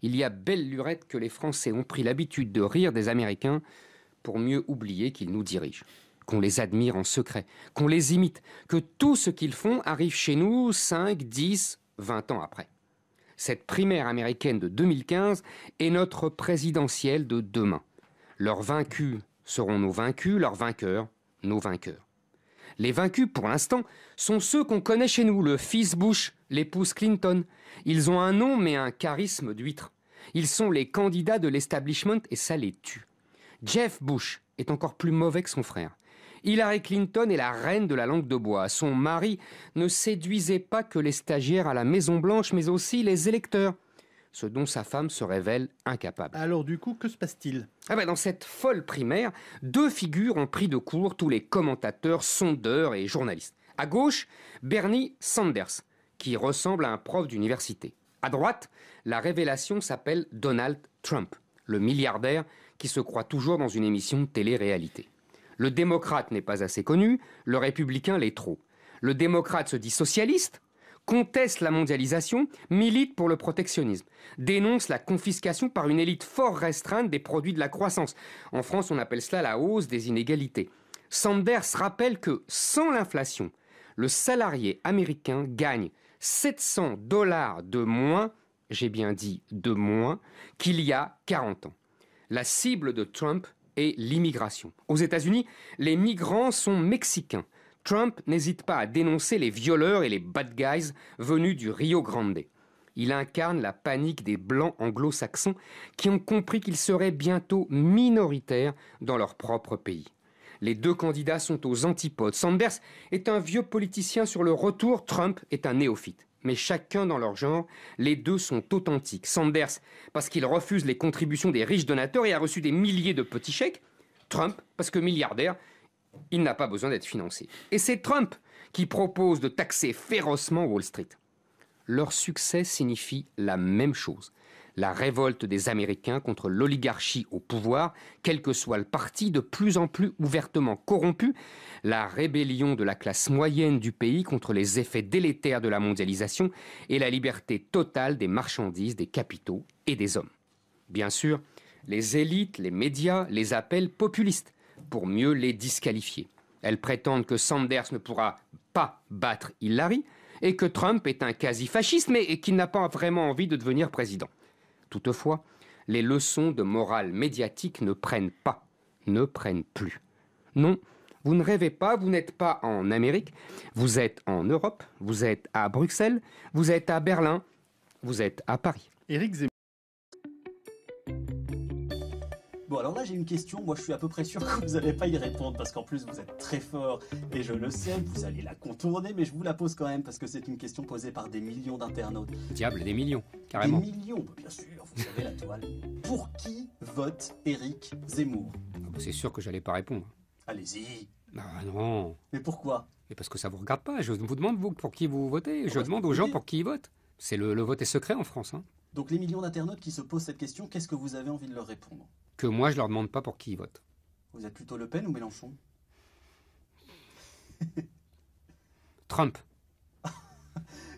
S2: Il y a belle lurette que les Français ont pris l'habitude de rire des Américains pour mieux oublier qu'ils nous dirigent. Qu'on les admire en secret, qu'on les imite, que tout ce qu'ils font arrive chez nous 5, 10, 20 ans après. Cette primaire américaine de 2015 est notre présidentielle de demain. Leurs vaincus seront nos vaincus, leurs vainqueurs, nos vainqueurs. Les vaincus, pour l'instant, sont ceux qu'on connaît chez nous, le fils Bush, l'épouse Clinton. Ils ont un nom mais un charisme d'huître. Ils sont les candidats de l'establishment et ça les tue. Jeff Bush est encore plus mauvais que son frère. Hillary Clinton est la reine de la langue de bois. Son mari ne séduisait pas que les stagiaires à la Maison-Blanche, mais aussi les électeurs, ce dont sa femme se révèle incapable.
S1: Alors du coup, que se passe-t-il ?
S2: Dans cette folle primaire, 2 figures ont pris de court tous les commentateurs, sondeurs et journalistes. À gauche, Bernie Sanders, qui ressemble à un prof d'université. À droite, la révélation s'appelle Donald Trump, le milliardaire qui se croit toujours dans une émission de télé-réalité. Le démocrate n'est pas assez connu, le républicain l'est trop. Le démocrate se dit socialiste, conteste la mondialisation, milite pour le protectionnisme, dénonce la confiscation par une élite fort restreinte des produits de la croissance. En France, on appelle cela la hausse des inégalités. Sanders rappelle que, sans l'inflation, le salarié américain gagne $700 de moins, j'ai bien dit de moins, qu'il y a 40 ans. La cible de Trump est l'immigration. Aux États-Unis, les migrants sont mexicains. Trump n'hésite pas à dénoncer les violeurs et les bad guys venus du Rio Grande. Il incarne la panique des blancs anglo-saxons qui ont compris qu'ils seraient bientôt minoritaires dans leur propre pays. Les deux candidats sont aux antipodes. Sanders est un vieux politicien sur le retour, Trump est un néophyte. Mais chacun dans leur genre, les deux sont authentiques. Sanders, parce qu'il refuse les contributions des riches donateurs et a reçu des milliers de petits chèques. Trump, parce que milliardaire, il n'a pas besoin d'être financé. Et c'est Trump qui propose de taxer férocement Wall Street. Leur succès signifie la même chose. La révolte des Américains contre l'oligarchie au pouvoir, quel que soit le parti, de plus en plus ouvertement corrompu, la rébellion de la classe moyenne du pays contre les effets délétères de la mondialisation et la liberté totale des marchandises, des capitaux et des hommes. Bien sûr, les élites, les médias les appellent populistes pour mieux les disqualifier. Elles prétendent que Sanders ne pourra pas battre Hillary et que Trump est un quasi-fasciste, mais qu'il n'a pas vraiment envie de devenir président. Toutefois, les leçons de morale médiatique ne prennent pas, ne prennent plus. Non, vous ne rêvez pas, vous n'êtes pas en Amérique, vous êtes en Europe, vous êtes à Bruxelles, vous êtes à Berlin, vous êtes à Paris.
S1: Éric Zemmour.
S11: Bon, alors là, j'ai une question. Moi, je suis à peu près sûr que vous n'allez pas y répondre parce qu'en plus, vous êtes très fort et je le sais, vous allez la contourner, mais je vous la pose quand même parce que c'est une question posée par des millions d'internautes.
S2: Diable, des millions, carrément.
S11: Des millions, bien sûr, vous avez la toile. Pour qui vote Éric Zemmour?
S2: C'est sûr que j'allais pas répondre.
S11: Allez-y.
S2: Ah non.
S11: Mais pourquoi?
S2: Mais parce que ça vous regarde pas. Je vous demande, vous, pour qui vous votez. Je demande aux gens pour qui ils votent. C'est le vote est secret en France. Hein.
S11: Donc les millions d'internautes qui se posent cette question, qu'est-ce que vous avez envie de leur répondre?
S2: Que moi, je leur demande pas pour qui ils votent.
S11: Vous êtes plutôt Le Pen ou Mélenchon?
S2: Trump.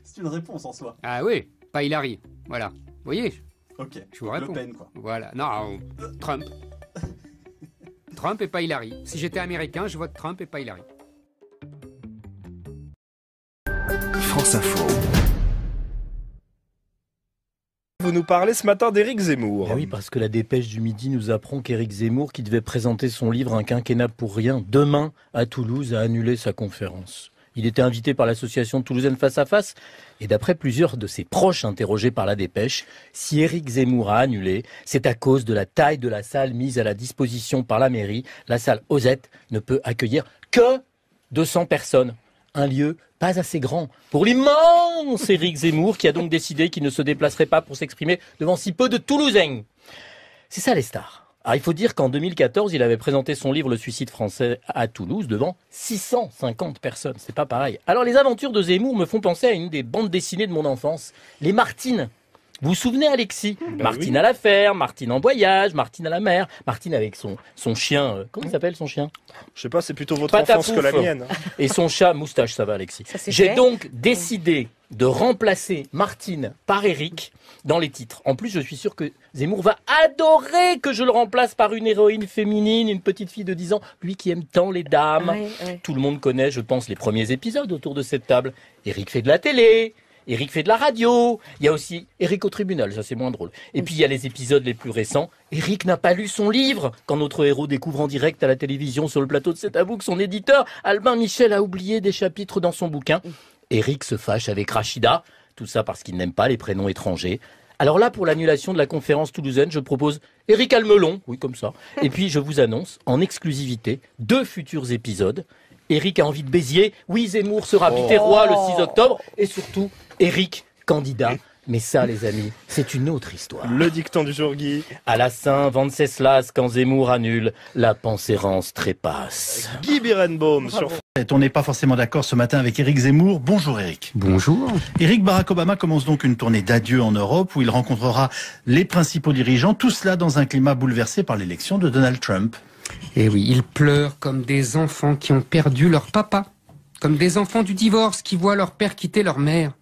S11: C'est une réponse en soi.
S2: Ah oui, pas Hillary. Voilà. Vous voyez?
S11: Ok.
S2: Je vous réponds.
S11: Le Pen, quoi.
S2: Voilà. Non, Trump. Trump et pas Hillary. Si j'étais américain, je vote Trump et pas Hillary.
S3: France Info.
S12: Vous nous parlez ce matin d'Éric Zemmour.
S13: Ah oui, parce que la dépêche du midi nous apprend qu'Éric Zemmour, qui devait présenter son livre Un quinquennat pour rien, demain à Toulouse, a annulé sa conférence. Il était invité par l'association toulousaine Face à Face, et d'après plusieurs de ses proches interrogés par la dépêche, si Éric Zemmour a annulé, c'est à cause de la taille de la salle mise à la disposition par la mairie. La salle Osette ne peut accueillir que 200 personnes. Un lieu pas assez grand pour l'immense Éric Zemmour, qui a donc décidé qu'il ne se déplacerait pas pour s'exprimer devant si peu de Toulousains. C'est ça les stars. Alors, il faut dire qu'en 2014, il avait présenté son livre Le suicide français à Toulouse devant 650 personnes. C'est pas pareil. Alors les aventures de Zemmour me font penser à une des bandes dessinées de mon enfance, les Martines. Vous vous souvenez, Alexis? Martine à la ferme, Martine en voyage, Martine à la mer, Martine avec son chien. Comment il s'appelle son chien?
S12: Je sais pas, c'est plutôt votre enfance que la mienne.
S13: Et son chat Moustache, ça va, Alexis. J'ai donc décidé de remplacer Martine par Éric dans les titres. En plus, je suis sûr que Zemmour va adorer que je le remplace par une héroïne féminine, une petite fille de 10 ans, lui qui aime tant les dames. Ouais. Tout le monde connaît, je pense, les premiers épisodes autour de cette table. Éric fait de la télé. Éric fait de la radio. Il y a aussi Éric au tribunal, ça c'est moins drôle. Et puis il y a les épisodes les plus récents. Éric n'a pas lu son livre. Quand notre héros découvre en direct à la télévision sur le plateau de C'est à vous que son éditeur, Albin Michel, a oublié des chapitres dans son bouquin. Éric se fâche avec Rachida. Tout ça parce qu'il n'aime pas les prénoms étrangers. Alors là, pour l'annulation de la conférence toulousaine, je propose Éric Almelon. Oui, comme ça. Et puis je vous annonce en exclusivité 2 futurs épisodes. Éric a envie de Béziers. Oui, Zemmour sera Biterrois le 6 octobre. Et surtout, Éric, candidat. Mais ça, les amis, c'est une autre histoire.
S12: Le dicton du jour, Guy.
S13: À la Saint-Venceslas, quand Zemmour annule, la pansérance trépasse.
S12: Guy Birenbaum sur...
S1: On n'est pas forcément d'accord ce matin avec Éric Zemmour. Bonjour Éric.
S2: Bonjour.
S1: Éric, Barack Obama commence donc une tournée d'adieu en Europe où il rencontrera les principaux dirigeants, tout cela dans un climat bouleversé par l'élection de Donald Trump.
S2: Et oui, ils pleurent comme des enfants qui ont perdu leur papa, comme des enfants du divorce qui voient leur père quitter leur mère.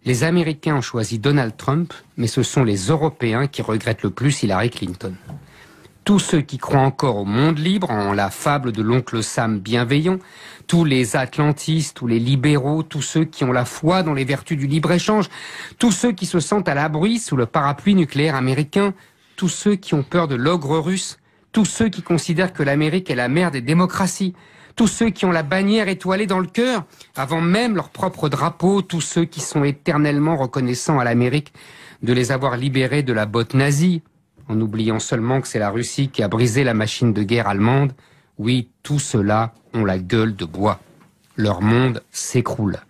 S2: Les Américains ont choisi Donald Trump, mais ce sont les Européens qui regrettent le plus Hillary Clinton. Tous ceux qui croient encore au monde libre, en la fable de l'oncle Sam bienveillant, tous les atlantistes, tous les libéraux, tous ceux qui ont la foi dans les vertus du libre-échange, tous ceux qui se sentent à l'abri sous le parapluie nucléaire américain, tous ceux qui ont peur de l'ogre russe, tous ceux qui considèrent que l'Amérique est la mère des démocraties, tous ceux qui ont la bannière étoilée dans le cœur, avant même leur propre drapeau, tous ceux qui sont éternellement reconnaissants à l'Amérique de les avoir libérés de la botte nazie, en oubliant seulement que c'est la Russie qui a brisé la machine de guerre allemande. Oui, tous ceux-là ont la gueule de bois. Leur monde s'écroule.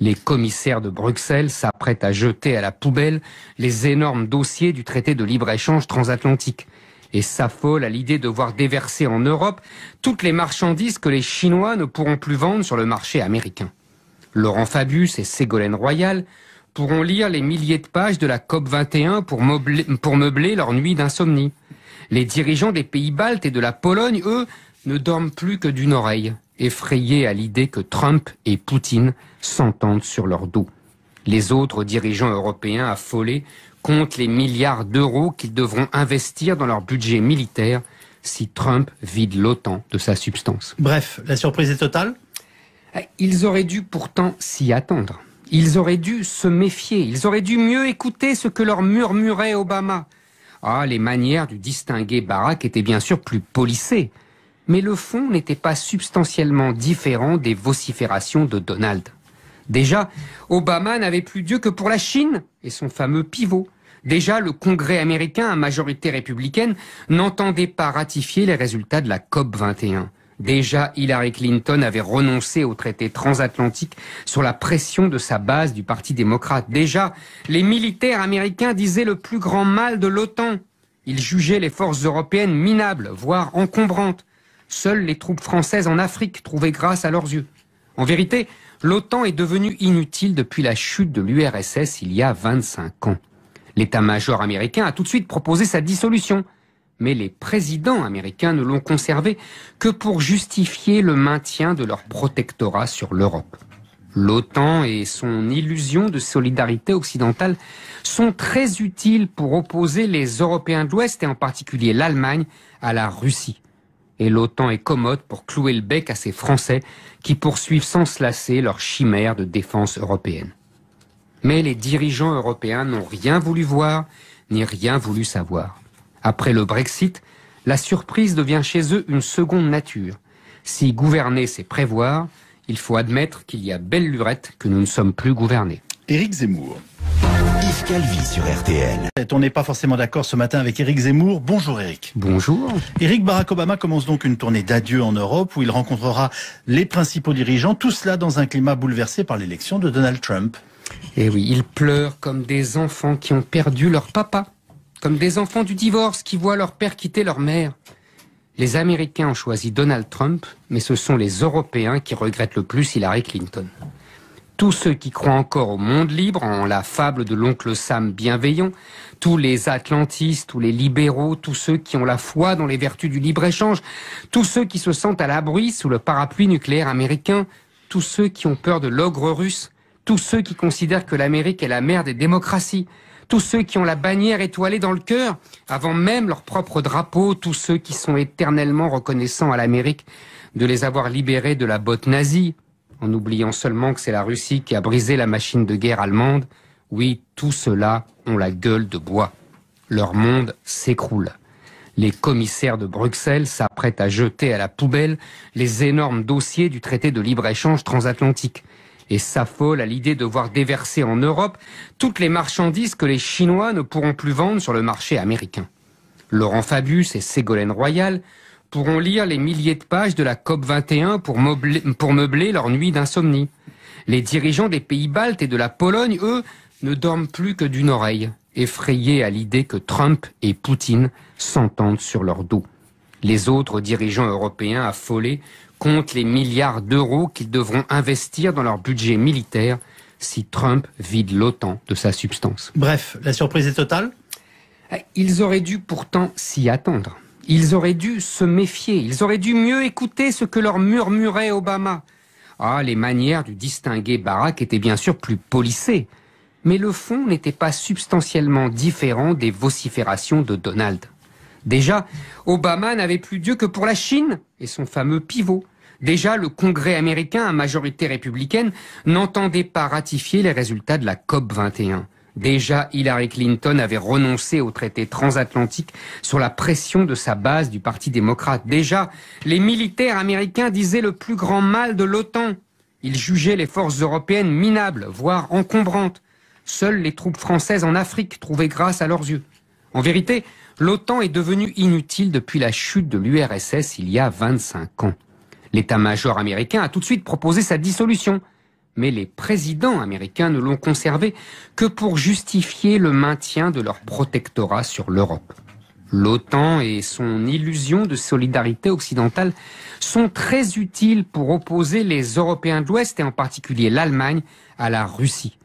S2: Les commissaires de Bruxelles s'apprêtent à jeter à la poubelle les énormes dossiers du traité de libre-échange transatlantique et s'affolent à l'idée de voir déverser en Europe toutes les marchandises que les Chinois ne pourront plus vendre sur le marché américain. Laurent Fabius et Ségolène Royal pourront lire les milliers de pages de la COP21 pour meubler leur nuit d'insomnie. Les dirigeants des pays baltes et de la Pologne, eux, ne dorment plus que d'une oreille, effrayés à l'idée que Trump et Poutine s'entendent sur leur dos. Les autres dirigeants européens affolés comptent les milliards d'euros qu'ils devront investir dans leur budget militaire si Trump vide l'OTAN de sa substance.
S1: Bref, la surprise est totale ?
S2: Ils auraient dû pourtant s'y attendre. Ils auraient dû se méfier. Ils auraient dû mieux écouter ce que leur murmurait Obama. Ah, les manières du distingué Barack étaient bien sûr plus polissées. Mais le fond n'était pas substantiellement différent des vociférations de Donald. Déjà, Obama n'avait plus Dieu que pour la Chine et son fameux pivot. Déjà, le Congrès américain à majorité républicaine n'entendait pas ratifier les résultats de la COP21. Déjà, Hillary Clinton avait renoncé au traité transatlantique sur la pression de sa base du Parti démocrate. Déjà, les militaires américains disaient le plus grand mal de l'OTAN. Ils jugeaient les forces européennes minables, voire encombrantes. Seules les troupes françaises en Afrique trouvaient grâce à leurs yeux. En vérité, l'OTAN est devenue inutile depuis la chute de l'URSS il y a 25 ans. L'état-major américain a tout de suite proposé sa dissolution. Mais les présidents américains ne l'ont conservé que pour justifier le maintien de leur protectorat sur l'Europe. L'OTAN et son illusion de solidarité occidentale sont très utiles pour opposer les Européens de l'Ouest, et en particulier l'Allemagne, à la Russie. Et l'OTAN est commode pour clouer le bec à ces Français qui poursuivent sans se lasser leur chimère de défense européenne. Mais les dirigeants européens n'ont rien voulu voir, ni rien voulu savoir. Après le Brexit, la surprise devient chez eux une seconde nature. Si gouverner, c'est prévoir, il faut admettre qu'il y a belle lurette que nous ne sommes plus gouvernés.
S1: Éric Zemmour.
S3: Yves Calvi sur RTL.
S1: On n'est pas forcément d'accord ce matin avec Éric Zemmour. Bonjour Éric.
S2: Bonjour.
S1: Barack Obama commence donc une tournée d'adieu en Europe où il rencontrera les principaux dirigeants, tout cela dans un climat bouleversé par l'élection de Donald Trump.
S2: Et oui, ils pleurent comme des enfants qui ont perdu leur papa. Comme des enfants du divorce qui voient leur père quitter leur mère. Les Américains ont choisi Donald Trump, mais ce sont les Européens qui regrettent le plus Hillary Clinton. Tous ceux qui croient encore au monde libre, en la fable de l'oncle Sam bienveillant, tous les atlantistes, tous les libéraux, tous ceux qui ont la foi dans les vertus du libre-échange, tous ceux qui se sentent à l'abri sous le parapluie nucléaire américain, tous ceux qui ont peur de l'ogre russe, tous ceux qui considèrent que l'Amérique est la mère des démocraties, tous ceux qui ont la bannière étoilée dans le cœur, avant même leur propre drapeau, tous ceux qui sont éternellement reconnaissants à l'Amérique de les avoir libérés de la botte nazie, en oubliant seulement que c'est la Russie qui a brisé la machine de guerre allemande. Oui, tous ceux-là ont la gueule de bois. Leur monde s'écroule. Les commissaires de Bruxelles s'apprêtent à jeter à la poubelle les énormes dossiers du traité de libre-échange transatlantique et s'affolent à l'idée de voir déverser en Europe toutes les marchandises que les Chinois ne pourront plus vendre sur le marché américain. Laurent Fabius et Ségolène Royal pourront lire les milliers de pages de la COP21 pour meubler leur nuit d'insomnie. Les dirigeants des pays baltes et de la Pologne, eux, ne dorment plus que d'une oreille, effrayés à l'idée que Trump et Poutine s'entendent sur leur dos. Les autres dirigeants européens affolés comptent les milliards d'euros qu'ils devront investir dans leur budget militaire si Trump vide l'OTAN de sa substance.
S1: Bref, la surprise est totale ?
S2: Ils auraient dû pourtant s'y attendre. Ils auraient dû se méfier. Ils auraient dû mieux écouter ce que leur murmurait Obama. Ah, les manières du distingué Barack étaient bien sûr plus polissées. Mais le fond n'était pas substantiellement différent des vociférations de Donald. Déjà, Obama n'avait plus Dieu que pour la Chine et son fameux pivot. Déjà, le Congrès américain à majorité républicaine n'entendait pas ratifier les résultats de la COP21. Déjà, Hillary Clinton avait renoncé au traité transatlantique sur la pression de sa base du Parti démocrate. Déjà, les militaires américains disaient le plus grand mal de l'OTAN. Ils jugeaient les forces européennes minables, voire encombrantes. Seules les troupes françaises en Afrique trouvaient grâce à leurs yeux. En vérité, l'OTAN est devenue inutile depuis la chute de l'URSS il y a 25 ans. L'état-major américain a tout de suite proposé sa dissolution. Mais les présidents américains ne l'ont conservé que pour justifier le maintien de leur protectorat sur l'Europe. L'OTAN et son illusion de solidarité occidentale sont très utiles pour opposer les Européens de l'Ouest, et en particulier l'Allemagne, à la Russie.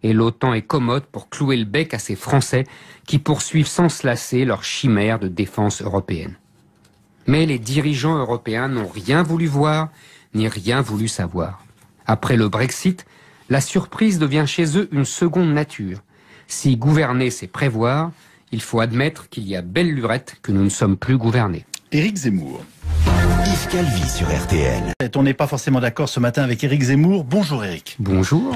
S2: Et l'OTAN est commode pour clouer le bec à ces Français qui poursuivent sans se lasser leur chimère de défense européenne. Mais les dirigeants européens n'ont rien voulu voir, ni rien voulu savoir. Après le Brexit, la surprise devient chez eux une seconde nature. Si gouverner, c'est prévoir, il faut admettre qu'il y a belle lurette que nous ne sommes plus gouvernés.
S1: Éric Zemmour.
S3: Yves Calvi sur RTL.
S1: On n'est pas forcément d'accord ce matin avec Éric Zemmour. Bonjour Éric.
S2: Bonjour.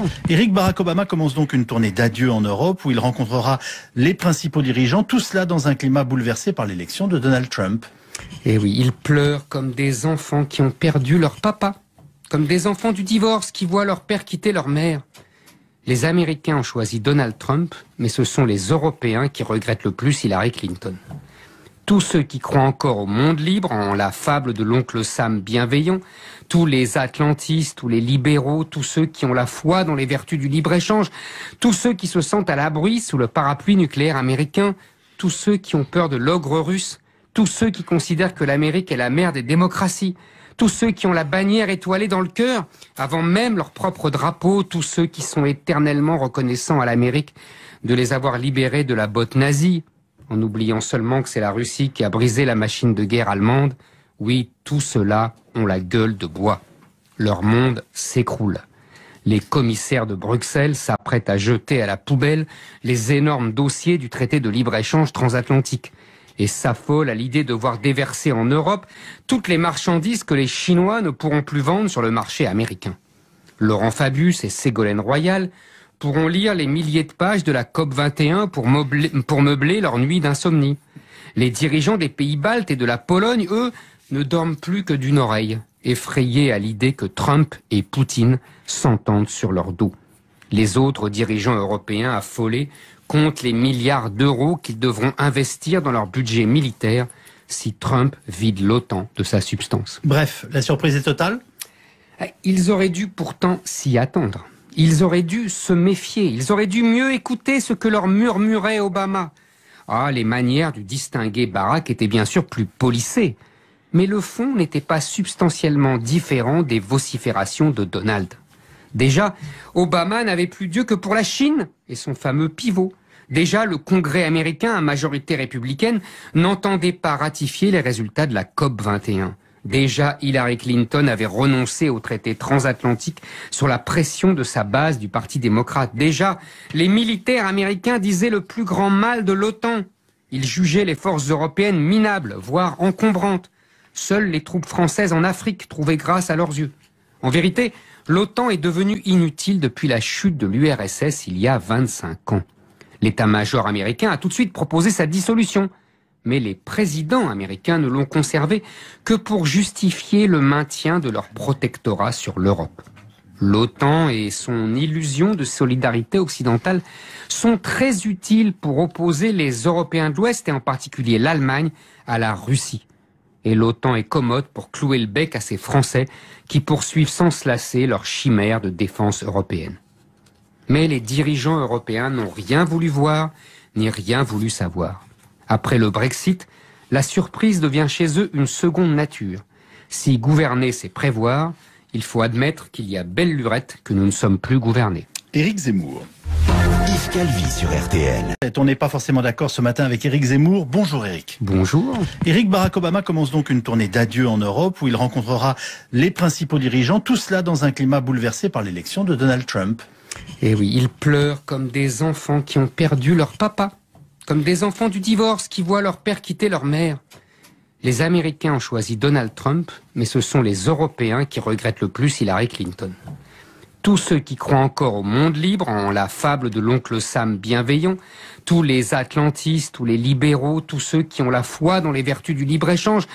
S1: Barack Obama commence donc une tournée d'adieu en Europe où il rencontrera les principaux dirigeants, tout cela dans un climat bouleversé par l'élection de Donald Trump.
S2: Et oui, ils pleurent comme des enfants qui ont perdu leur papa. Comme des enfants du divorce qui voient leur père quitter leur mère. Les Américains ont choisi Donald Trump, mais ce sont les Européens qui regrettent le plus Hillary Clinton. Tous ceux qui croient encore au monde libre, en la fable de l'oncle Sam bienveillant, tous les atlantistes, tous les libéraux, tous ceux qui ont la foi dans les vertus du libre-échange, tous ceux qui se sentent à l'abri sous le parapluie nucléaire américain, tous ceux qui ont peur de l'ogre russe, tous ceux qui considèrent que l'Amérique est la mère des démocraties, tous ceux qui ont la bannière étoilée dans le cœur, avant même leur propre drapeau, tous ceux qui sont éternellement reconnaissants à l'Amérique de les avoir libérés de la botte nazie, en oubliant seulement que c'est la Russie qui a brisé la machine de guerre allemande. Oui, tous ceux-là ont la gueule de bois. Leur monde s'écroule. Les commissaires de Bruxelles s'apprêtent à jeter à la poubelle les énormes dossiers du traité de libre-échange transatlantique et s'affolent à l'idée de voir déverser en Europe toutes les marchandises que les Chinois ne pourront plus vendre sur le marché américain. Laurent Fabius et Ségolène Royal pourront lire les milliers de pages de la COP21 pour meubler leur nuit d'insomnie. Les dirigeants des pays baltes et de la Pologne, eux, ne dorment plus que d'une oreille, effrayés à l'idée que Trump et Poutine s'entendent sur leur dos. Les autres dirigeants européens affolés comptent les milliards d'euros qu'ils devront investir dans leur budget militaire si Trump vide l'OTAN de sa substance.
S1: Bref, la surprise est totale ?
S2: Ils auraient dû pourtant s'y attendre. Ils auraient dû se méfier. Ils auraient dû mieux écouter ce que leur murmurait Obama. Ah, les manières du distingué Barack étaient bien sûr plus polissées. Mais le fond n'était pas substantiellement différent des vociférations de Donald. Déjà, Obama n'avait plus Dieu que pour la Chine et son fameux pivot. Déjà, le Congrès américain à majorité républicaine n'entendait pas ratifier les résultats de la COP21. Déjà, Hillary Clinton avait renoncé au traité transatlantique sur la pression de sa base du Parti démocrate. Déjà, les militaires américains disaient le plus grand mal de l'OTAN. Ils jugeaient les forces européennes minables, voire encombrantes. Seules les troupes françaises en Afrique trouvaient grâce à leurs yeux. En vérité, l'OTAN est devenue inutile depuis la chute de l'URSS il y a 25 ans. L'état-major américain a tout de suite proposé sa dissolution. Mais les présidents américains ne l'ont conservé que pour justifier le maintien de leur protectorat sur l'Europe. L'OTAN et son illusion de solidarité occidentale sont très utiles pour opposer les Européens de l'Ouest, et en particulier l'Allemagne, à la Russie. Et l'OTAN est commode pour clouer le bec à ces Français qui poursuivent sans se lasser leur chimère de défense européenne. Mais les dirigeants européens n'ont rien voulu voir, ni rien voulu savoir. Après le Brexit, la surprise devient chez eux une seconde nature. Si gouverner, c'est prévoir, il faut admettre qu'il y a belle lurette que nous ne sommes plus gouvernés.
S1: Éric Zemmour.
S3: Yves Calvi sur RTL.
S1: On n'est pas forcément d'accord ce matin avec Éric Zemmour. Bonjour Éric.
S2: Bonjour.
S1: Barack Obama commence donc une tournée d'adieu en Europe où il rencontrera les principaux dirigeants, tout cela dans un climat bouleversé par l'élection de Donald Trump.
S2: Et oui, ils pleurent comme des enfants qui ont perdu leur papa. Comme des enfants du divorce qui voient leur père quitter leur mère. Les Américains ont choisi Donald Trump, mais ce sont les Européens qui regrettent le plus Hillary Clinton. Tous ceux qui croient encore au monde libre, en la fable de l'oncle Sam bienveillant, tous les atlantistes, tous les libéraux, tous ceux qui ont la foi dans les vertus du libre-échange,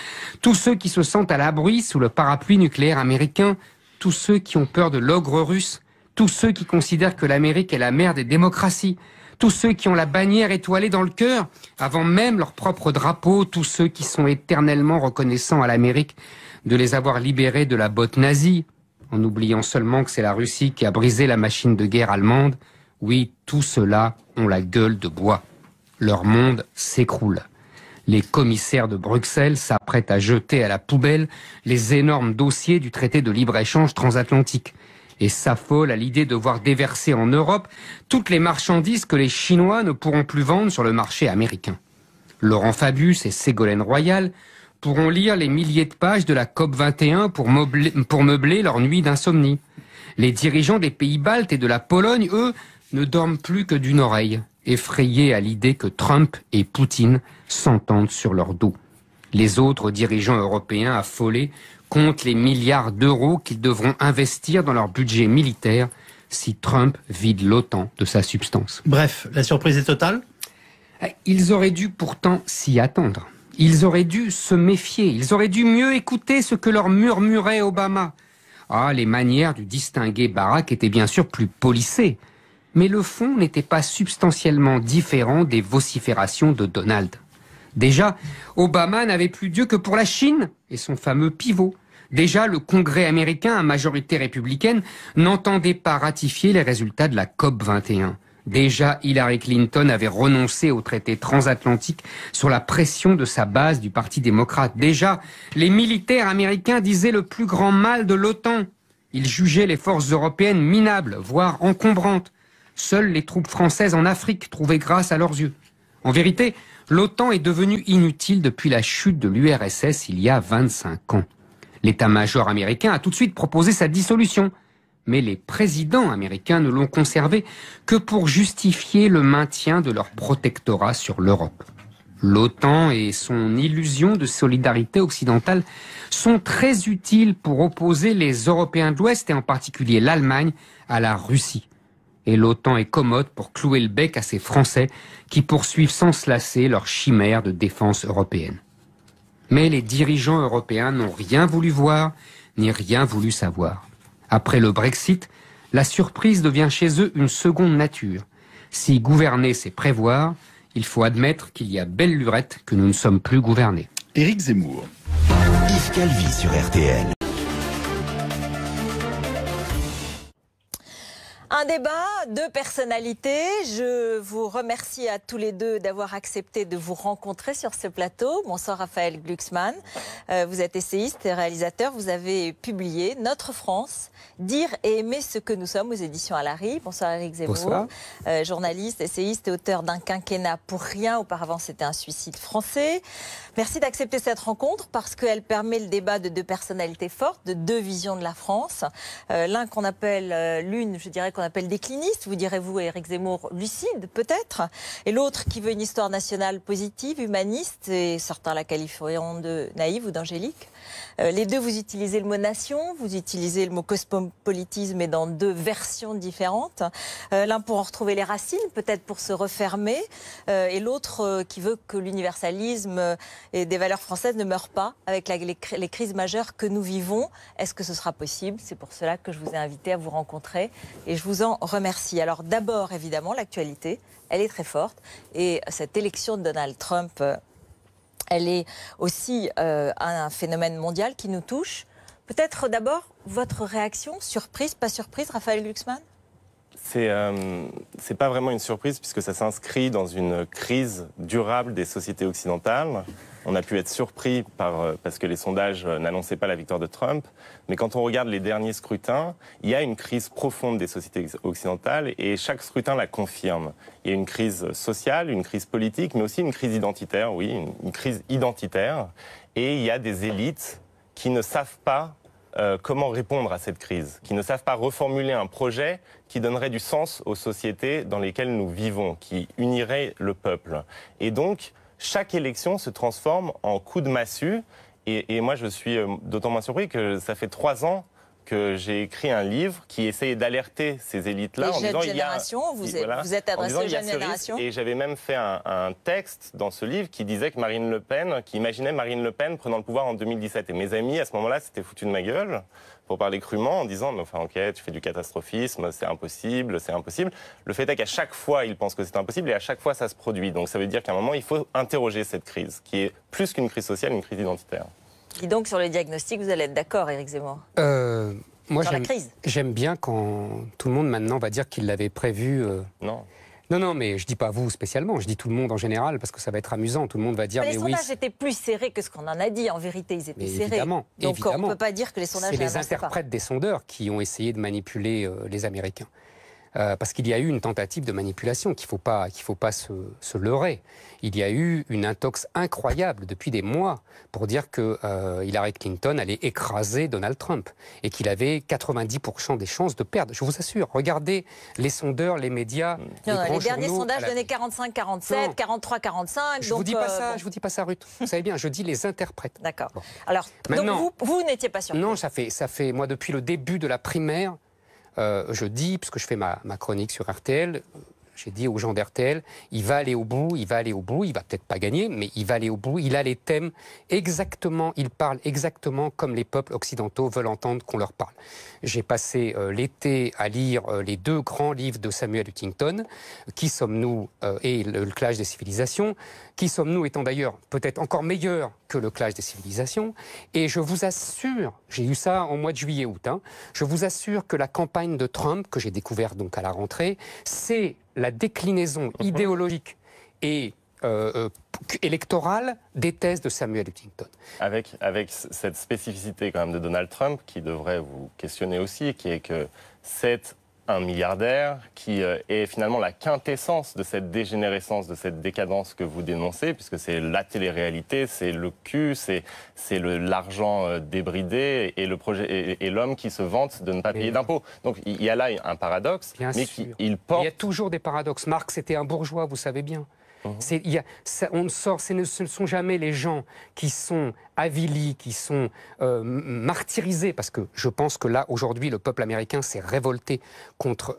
S2: tous ceux qui se sentent à l'abri sous le parapluie nucléaire américain, tous ceux qui ont peur de l'ogre russe, tous ceux qui considèrent que l'Amérique est la mère des démocraties, tous ceux qui ont la bannière étoilée dans le cœur, avant même leur propre drapeau, tous ceux qui sont éternellement reconnaissants à l'Amérique de les avoir libérés de la botte nazie, en oubliant seulement que c'est la Russie qui a brisé la machine de guerre allemande. Oui, tous ceux-là ont la gueule de bois. Leur monde s'écroule. Les commissaires de Bruxelles s'apprêtent à jeter à la poubelle les énormes dossiers du traité de libre-échange transatlantique et s'affolent à l'idée de voir déverser en Europe toutes les marchandises que les Chinois ne pourront plus vendre sur le marché américain. Laurent Fabius et Ségolène Royal pourront lire les milliers de pages de la COP21 pour meubler leur nuit d'insomnie. Les dirigeants des pays baltes et de la Pologne, eux, ne dorment plus que d'une oreille, effrayés à l'idée que Trump et Poutine s'entendent sur leur dos. Les autres dirigeants européens affolés comptent les milliards d'euros qu'ils devront investir dans leur budget militaire si Trump vide l'OTAN de sa substance.
S1: Bref, la surprise est totale ?
S2: Ils auraient dû pourtant s'y attendre. Ils auraient dû se méfier, ils auraient dû mieux écouter ce que leur murmurait Obama. Ah, les manières du distingué Barack étaient bien sûr plus polissées, mais le fond n'était pas substantiellement différent des vociférations de Donald. Déjà, Obama n'avait plus Dieu que pour la Chine et son fameux pivot. Déjà, le Congrès américain, à majorité républicaine, n'entendait pas ratifier les résultats de la COP21. Déjà, Hillary Clinton avait renoncé au traité transatlantique sur la pression de sa base du Parti démocrate. Déjà, les militaires américains disaient le plus grand mal de l'OTAN. Ils jugeaient les forces européennes minables, voire encombrantes. Seules les troupes françaises en Afrique trouvaient grâce à leurs yeux. En vérité, l'OTAN est devenue inutile depuis la chute de l'URSS il y a 25 ans. L'état-major américain a tout de suite proposé sa dissolution. Mais les présidents américains ne l'ont conservé que pour justifier le maintien de leur protectorat sur l'Europe. L'OTAN et son illusion de solidarité occidentale sont très utiles pour opposer les Européens de l'Ouest, et en particulier l'Allemagne, à la Russie. Et l'OTAN est commode pour clouer le bec à ces Français qui poursuivent sans se lasser leur chimère de défense européenne. Mais les dirigeants européens n'ont rien voulu voir, ni rien voulu savoir. Après le Brexit, la surprise devient chez eux une seconde nature. Si gouverner, c'est prévoir, il faut admettre qu'il y a belle lurette que nous ne sommes plus gouvernés.
S1: Éric Zemmour.
S3: Yves Calvi sur RTL.
S4: Un débat, deux personnalités. Je vous remercie à tous les deux d'avoir accepté de vous rencontrer sur ce plateau. Bonsoir Raphaël Glucksmann. Vous êtes essayiste et réalisateur. Vous avez publié Notre France, dire et aimer ce que nous sommes aux éditions Alary. Bonsoir Éric Zemmour.
S2: Bonsoir.
S4: Journaliste, essayiste et auteur d'un quinquennat pour rien. Auparavant, c'était un suicide français. Merci d'accepter cette rencontre parce qu'elle permet le débat de deux personnalités fortes, de deux visions de la France. L'un qu'on appelle, je dirais qu'on appelle décliniste, vous direz-vous, Éric Zemmour, lucide peut-être, et l'autre qui veut une histoire nationale positive, humaniste, et certains la qualifieront de naïve ou d'angélique. Les deux, vous utilisez le mot nation, vous utilisez le mot cosmopolitisme, mais dans deux versions différentes. L'un pour en retrouver les racines, peut-être pour se refermer, et l'autre qui veut que l'universalisme et des valeurs françaises ne meurent pas avec les crises majeures que nous vivons. Est-ce que ce sera possible? C'est pour cela que je vous ai invité à vous rencontrer, et je vous en remercie. Alors d'abord, évidemment, l'actualité, elle est très forte, et cette élection de Donald Trump, elle est aussi un phénomène mondial qui nous touche. Peut-être d'abord, votre réaction, surprise, pas surprise, Raphaël Glucksmann?
S5: C'est pas vraiment une surprise puisque ça s'inscrit dans une crise durable des sociétés occidentales. On a pu être surpris parce que les sondages n'annonçaient pas la victoire de Trump. Mais quand on regarde les derniers scrutins, il y a une crise profonde des sociétés occidentales et chaque scrutin la confirme. Il y a une crise sociale, une crise politique, mais aussi une crise identitaire, oui, une crise identitaire. Et il y a des élites qui ne savent pas comment répondre à cette crise, qui ne savent pas reformuler un projet qui donnerait du sens aux sociétés dans lesquelles nous vivons, qui unirait le peuple. Et donc, chaque élection se transforme en coup de massue. Et moi, je suis d'autant moins surpris que ça fait 3 ans que j'ai écrit un livre qui essayait d'alerter ces élites-là en disant
S4: vous êtes adressé aux jeunes générations.
S5: Et j'avais même fait un texte dans ce livre qui disait que Marine Le Pen, qui imaginait Marine Le Pen prenant le pouvoir en 2017. Et mes amis, à ce moment-là, s'étaient foutus de ma gueule, pour parler crûment, en disant, mais enfin, ok, tu fais du catastrophisme, c'est impossible, c'est impossible. Le fait est qu'à chaque fois, ils pensent que c'est impossible et à chaque fois, ça se produit. Donc ça veut dire qu'à un moment, il faut interroger cette crise, qui est plus qu'une crise sociale, une crise identitaire.
S4: Et donc, sur le diagnostic, vous allez être d'accord, Éric Zemmour
S2: Moi,
S4: sur la crise.
S2: J'aime bien quand tout le monde maintenant va dire qu'il l'avait prévu.
S5: Non.
S2: Non, mais je dis pas vous spécialement, je dis tout le monde en général, parce que ça va être amusant. Tout le monde va dire,
S4: mais oui. Les sondages étaient plus serrés que ce qu'on en a dit. En vérité, ils étaient serrés.
S2: Évidemment,
S4: donc on ne peut pas dire que les sondages
S2: c'est les interprètes des sondeurs qui ont essayé de manipuler les Américains. Parce qu'il y a eu une tentative de manipulation qu'il faut pas se leurrer. Il y a eu une intox incroyable depuis des mois pour dire que Hillary Clinton allait écraser Donald Trump et qu'il avait 90% des chances de perdre. Je vous assure, regardez les sondeurs, les médias, les
S4: derniers sondages donnaient 45-47, 43-45.
S2: Je vous dis pas ça, je vous dis pas ça, Ruth. Vous savez bien, je dis les interprètes.
S4: D'accord. Bon. Alors, maintenant, donc vous n'étiez pas sûr.
S2: Non, ça fait moi depuis le début de la primaire. Je dis, puisque je fais ma chronique sur RTL, j'ai dit aux gens d'RTL, il va aller au bout, il va peut-être pas gagner, mais il va aller au bout, il a les thèmes exactement, il parle exactement comme les peuples occidentaux veulent entendre qu'on leur parle. J'ai passé l'été à lire les 2 grands livres de Samuel Huntington, Qui sommes-nous et le clash des civilisations, Qui sommes-nous étant d'ailleurs peut-être encore meilleur que le clash des civilisations, et je vous assure, j'ai eu ça en mois de juillet-août, je vous assure que la campagne de Trump, que j'ai découvert donc à la rentrée, c'est la déclinaison idéologique et électorale des thèses de Samuel Huntington.
S5: Avec cette spécificité quand même de Donald Trump qui devrait vous questionner aussi, qui est que c'est un milliardaire qui est finalement la quintessence de cette dégénérescence, de cette décadence que vous dénoncez, puisque c'est la télé-réalité, c'est le cul, c'est l'argent débridé et le projet et l'homme qui se vante de ne pas payer d'impôts. Donc il y a là un paradoxe, mais il porte...
S2: Il y a toujours des paradoxes. Marx était un bourgeois, vous savez bien. Ce ne sont jamais les gens qui sont avilis, qui sont martyrisés, parce que je pense que là, aujourd'hui, le peuple américain s'est révolté contre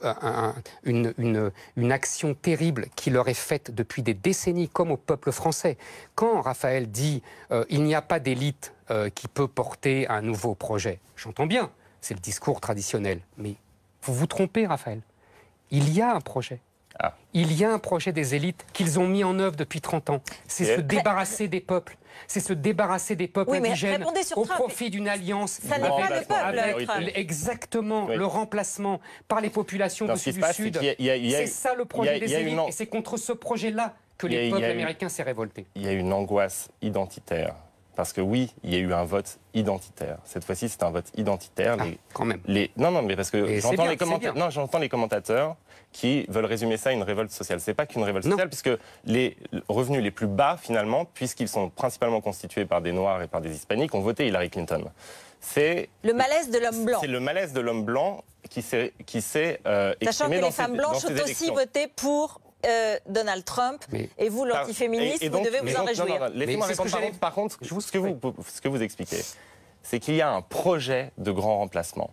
S2: une action terrible qui leur est faite depuis des décennies, comme au peuple français. Quand Raphaël dit « il n'y a pas d'élite qui peut porter un nouveau projet », j'entends bien, c'est le discours traditionnel, mais vous vous trompez, Raphaël. Il y a un projet. Il y a un projet des élites qu'ils ont mis en œuvre depuis 30 ans. C'est se débarrasser des peuples. C'est se débarrasser des peuples indigènes au profit d'une alliance.
S4: Ça n'est pas le peuple.
S2: Exactement, le remplacement par les populations du Sud. C'est ça le projet des élites. Et c'est contre ce projet-là que les peuples américains s'est révoltés.
S5: Il y a une angoisse identitaire. Parce que oui, il y a eu un vote identitaire. Cette fois-ci, c'est un vote identitaire.
S2: Quand même.
S5: Non, mais parce que j'entends les commentateurs qui veulent résumer ça à une révolte sociale. C'est pas qu'une révolte sociale, puisque les revenus les plus bas, finalement, puisqu'ils sont principalement constitués par des Noirs et par des Hispaniques, ont voté Hillary Clinton. C'est
S4: le malaise de l'homme blanc.
S5: C'est le malaise de l'homme blanc qui s'est exprimé.
S4: Sachant que les femmes blanches ont aussi voté pour Donald Trump, et vous, l'antiféministe, vous devez vous en réjouir.
S5: Laissez-moi répondre. Par contre, ce que vous expliquez, c'est qu'il y a un projet de grand remplacement.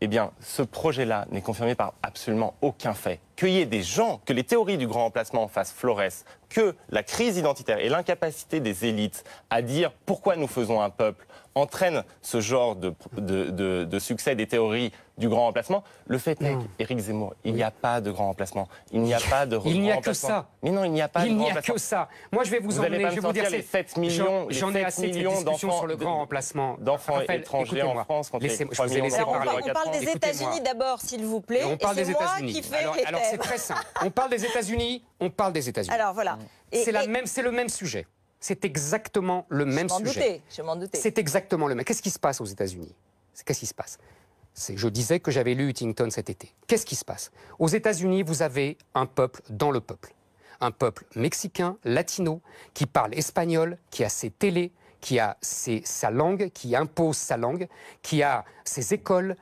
S5: Eh bien, ce projet-là n'est confirmé par absolument aucun fait. Qu'il y ait des gens, que les théories du grand remplacement fassent florès, que la crise identitaire et l'incapacité des élites à dire pourquoi nous faisons un peuple entraîne ce genre de succès des théories du grand remplacement. Le fait est qu'Éric Zemmour, il n'y a pas de grand remplacement. Il n'y a pas de grand remplacement.
S2: Il n'y a que ça.
S5: Mais non, il n'y a pas de grand remplacement.
S2: Il n'y a que ça. Moi, je vais vous emmener, je vais vous dire,
S5: les 7 millions,
S2: j'en ai assez de discussions sur le grand remplacement.
S5: D'enfants étrangers en France, contre les 3 millions.
S4: On parle des États-Unis d'abord, s'il vous plaît.
S2: On parle des
S4: États-Unis.
S2: Alors c'est très simple. On parle des États-Unis, on parle des États-Unis.
S4: Alors voilà.
S2: C'est le même sujet. C'est exactement le même sujet.
S4: Je m'en doutais.
S2: C'est exactement le même. Qu'est-ce qui se passe aux États-Unis? Qu'est-ce qui se passe? Je disais que j'avais lu Huntington cet été. Qu'est-ce qui se passe? Aux États-Unis, vous avez un peuple dans le peuple. Un peuple mexicain, latino, qui parle espagnol, qui a ses télés, qui a sa langue, qui impose sa langue, qui a ses écoles,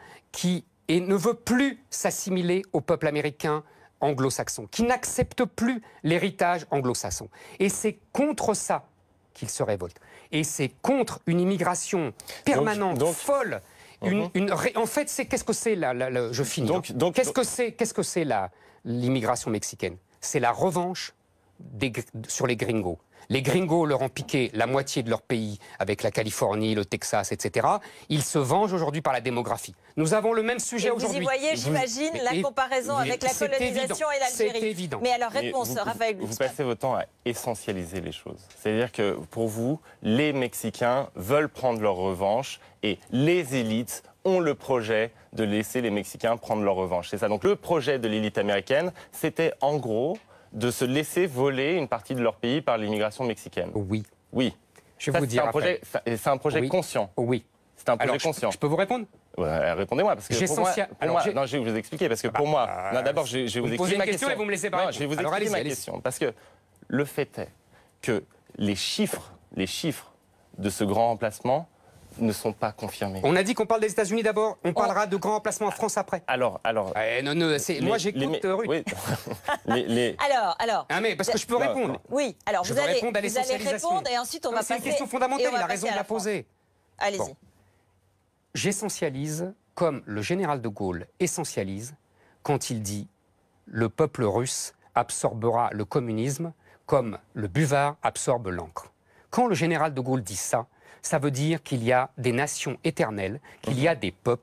S2: et ne veut plus s'assimiler au peuple américain anglo-saxon, qui n'accepte plus l'héritage anglo-saxon. Et c'est contre ça qu'il se révolte. Et c'est contre une immigration permanente, folle, En fait, qu'est-ce que c'est je finis. Qu'est-ce que c'est l'immigration mexicaine? C'est la revanche sur les gringos. Les gringos leur ont piqué la moitié de leur pays avec la Californie, le Texas, etc. Ils se vengent aujourd'hui par la démographie. Nous avons le même sujet aujourd'hui.
S4: Vous y voyez, j'imagine, la comparaison avec la colonisation et l'Algérie.
S2: C'est évident.
S4: Mais alors, réponse, Raphaël Glucksmann.
S5: Vous passez votre temps à essentialiser les choses. C'est-à-dire que pour vous, les Mexicains veulent prendre leur revanche et les élites ont le projet de laisser les Mexicains prendre leur revanche. C'est ça. Donc le projet de l'élite américaine, c'était en gros de se laisser voler une partie de leur pays par l'immigration mexicaine.
S2: Oui.
S5: Oui.
S2: Je vais vous dire
S5: c'est un projet conscient.
S2: Oui.
S5: C'est un projet conscient.
S2: Je peux vous répondre?
S5: Répondez-moi, parce que pour moi, non, je vais vous expliquer, parce que pour moi, d'abord, je vais vous expliquer ma question.
S2: Et vous me laissez pas.
S5: Non, je vais vous expliquer ma question, parce que le fait est que les chiffres de ce grand remplacement ne sont pas confirmés.
S2: On a dit qu'on parle des États-Unis d'abord, on parlera de grands remplacements en France après.
S5: Alors.
S2: Moi j'écoute Ruth.
S5: Oui.
S4: Alors.
S2: Ah mais parce que je peux répondre.
S4: Oui. Alors vous allez répondre et ensuite on va passer.
S2: C'est une question fondamentale. Il a raison de la poser.
S4: Allez-y.
S2: Bon. J'essentialise comme le général de Gaulle essentialise quand il dit le peuple russe absorbera le communisme comme le buvard absorbe l'encre. Quand le général de Gaulle dit ça, ça veut dire qu'il y a des nations éternelles, qu'il y a des peuples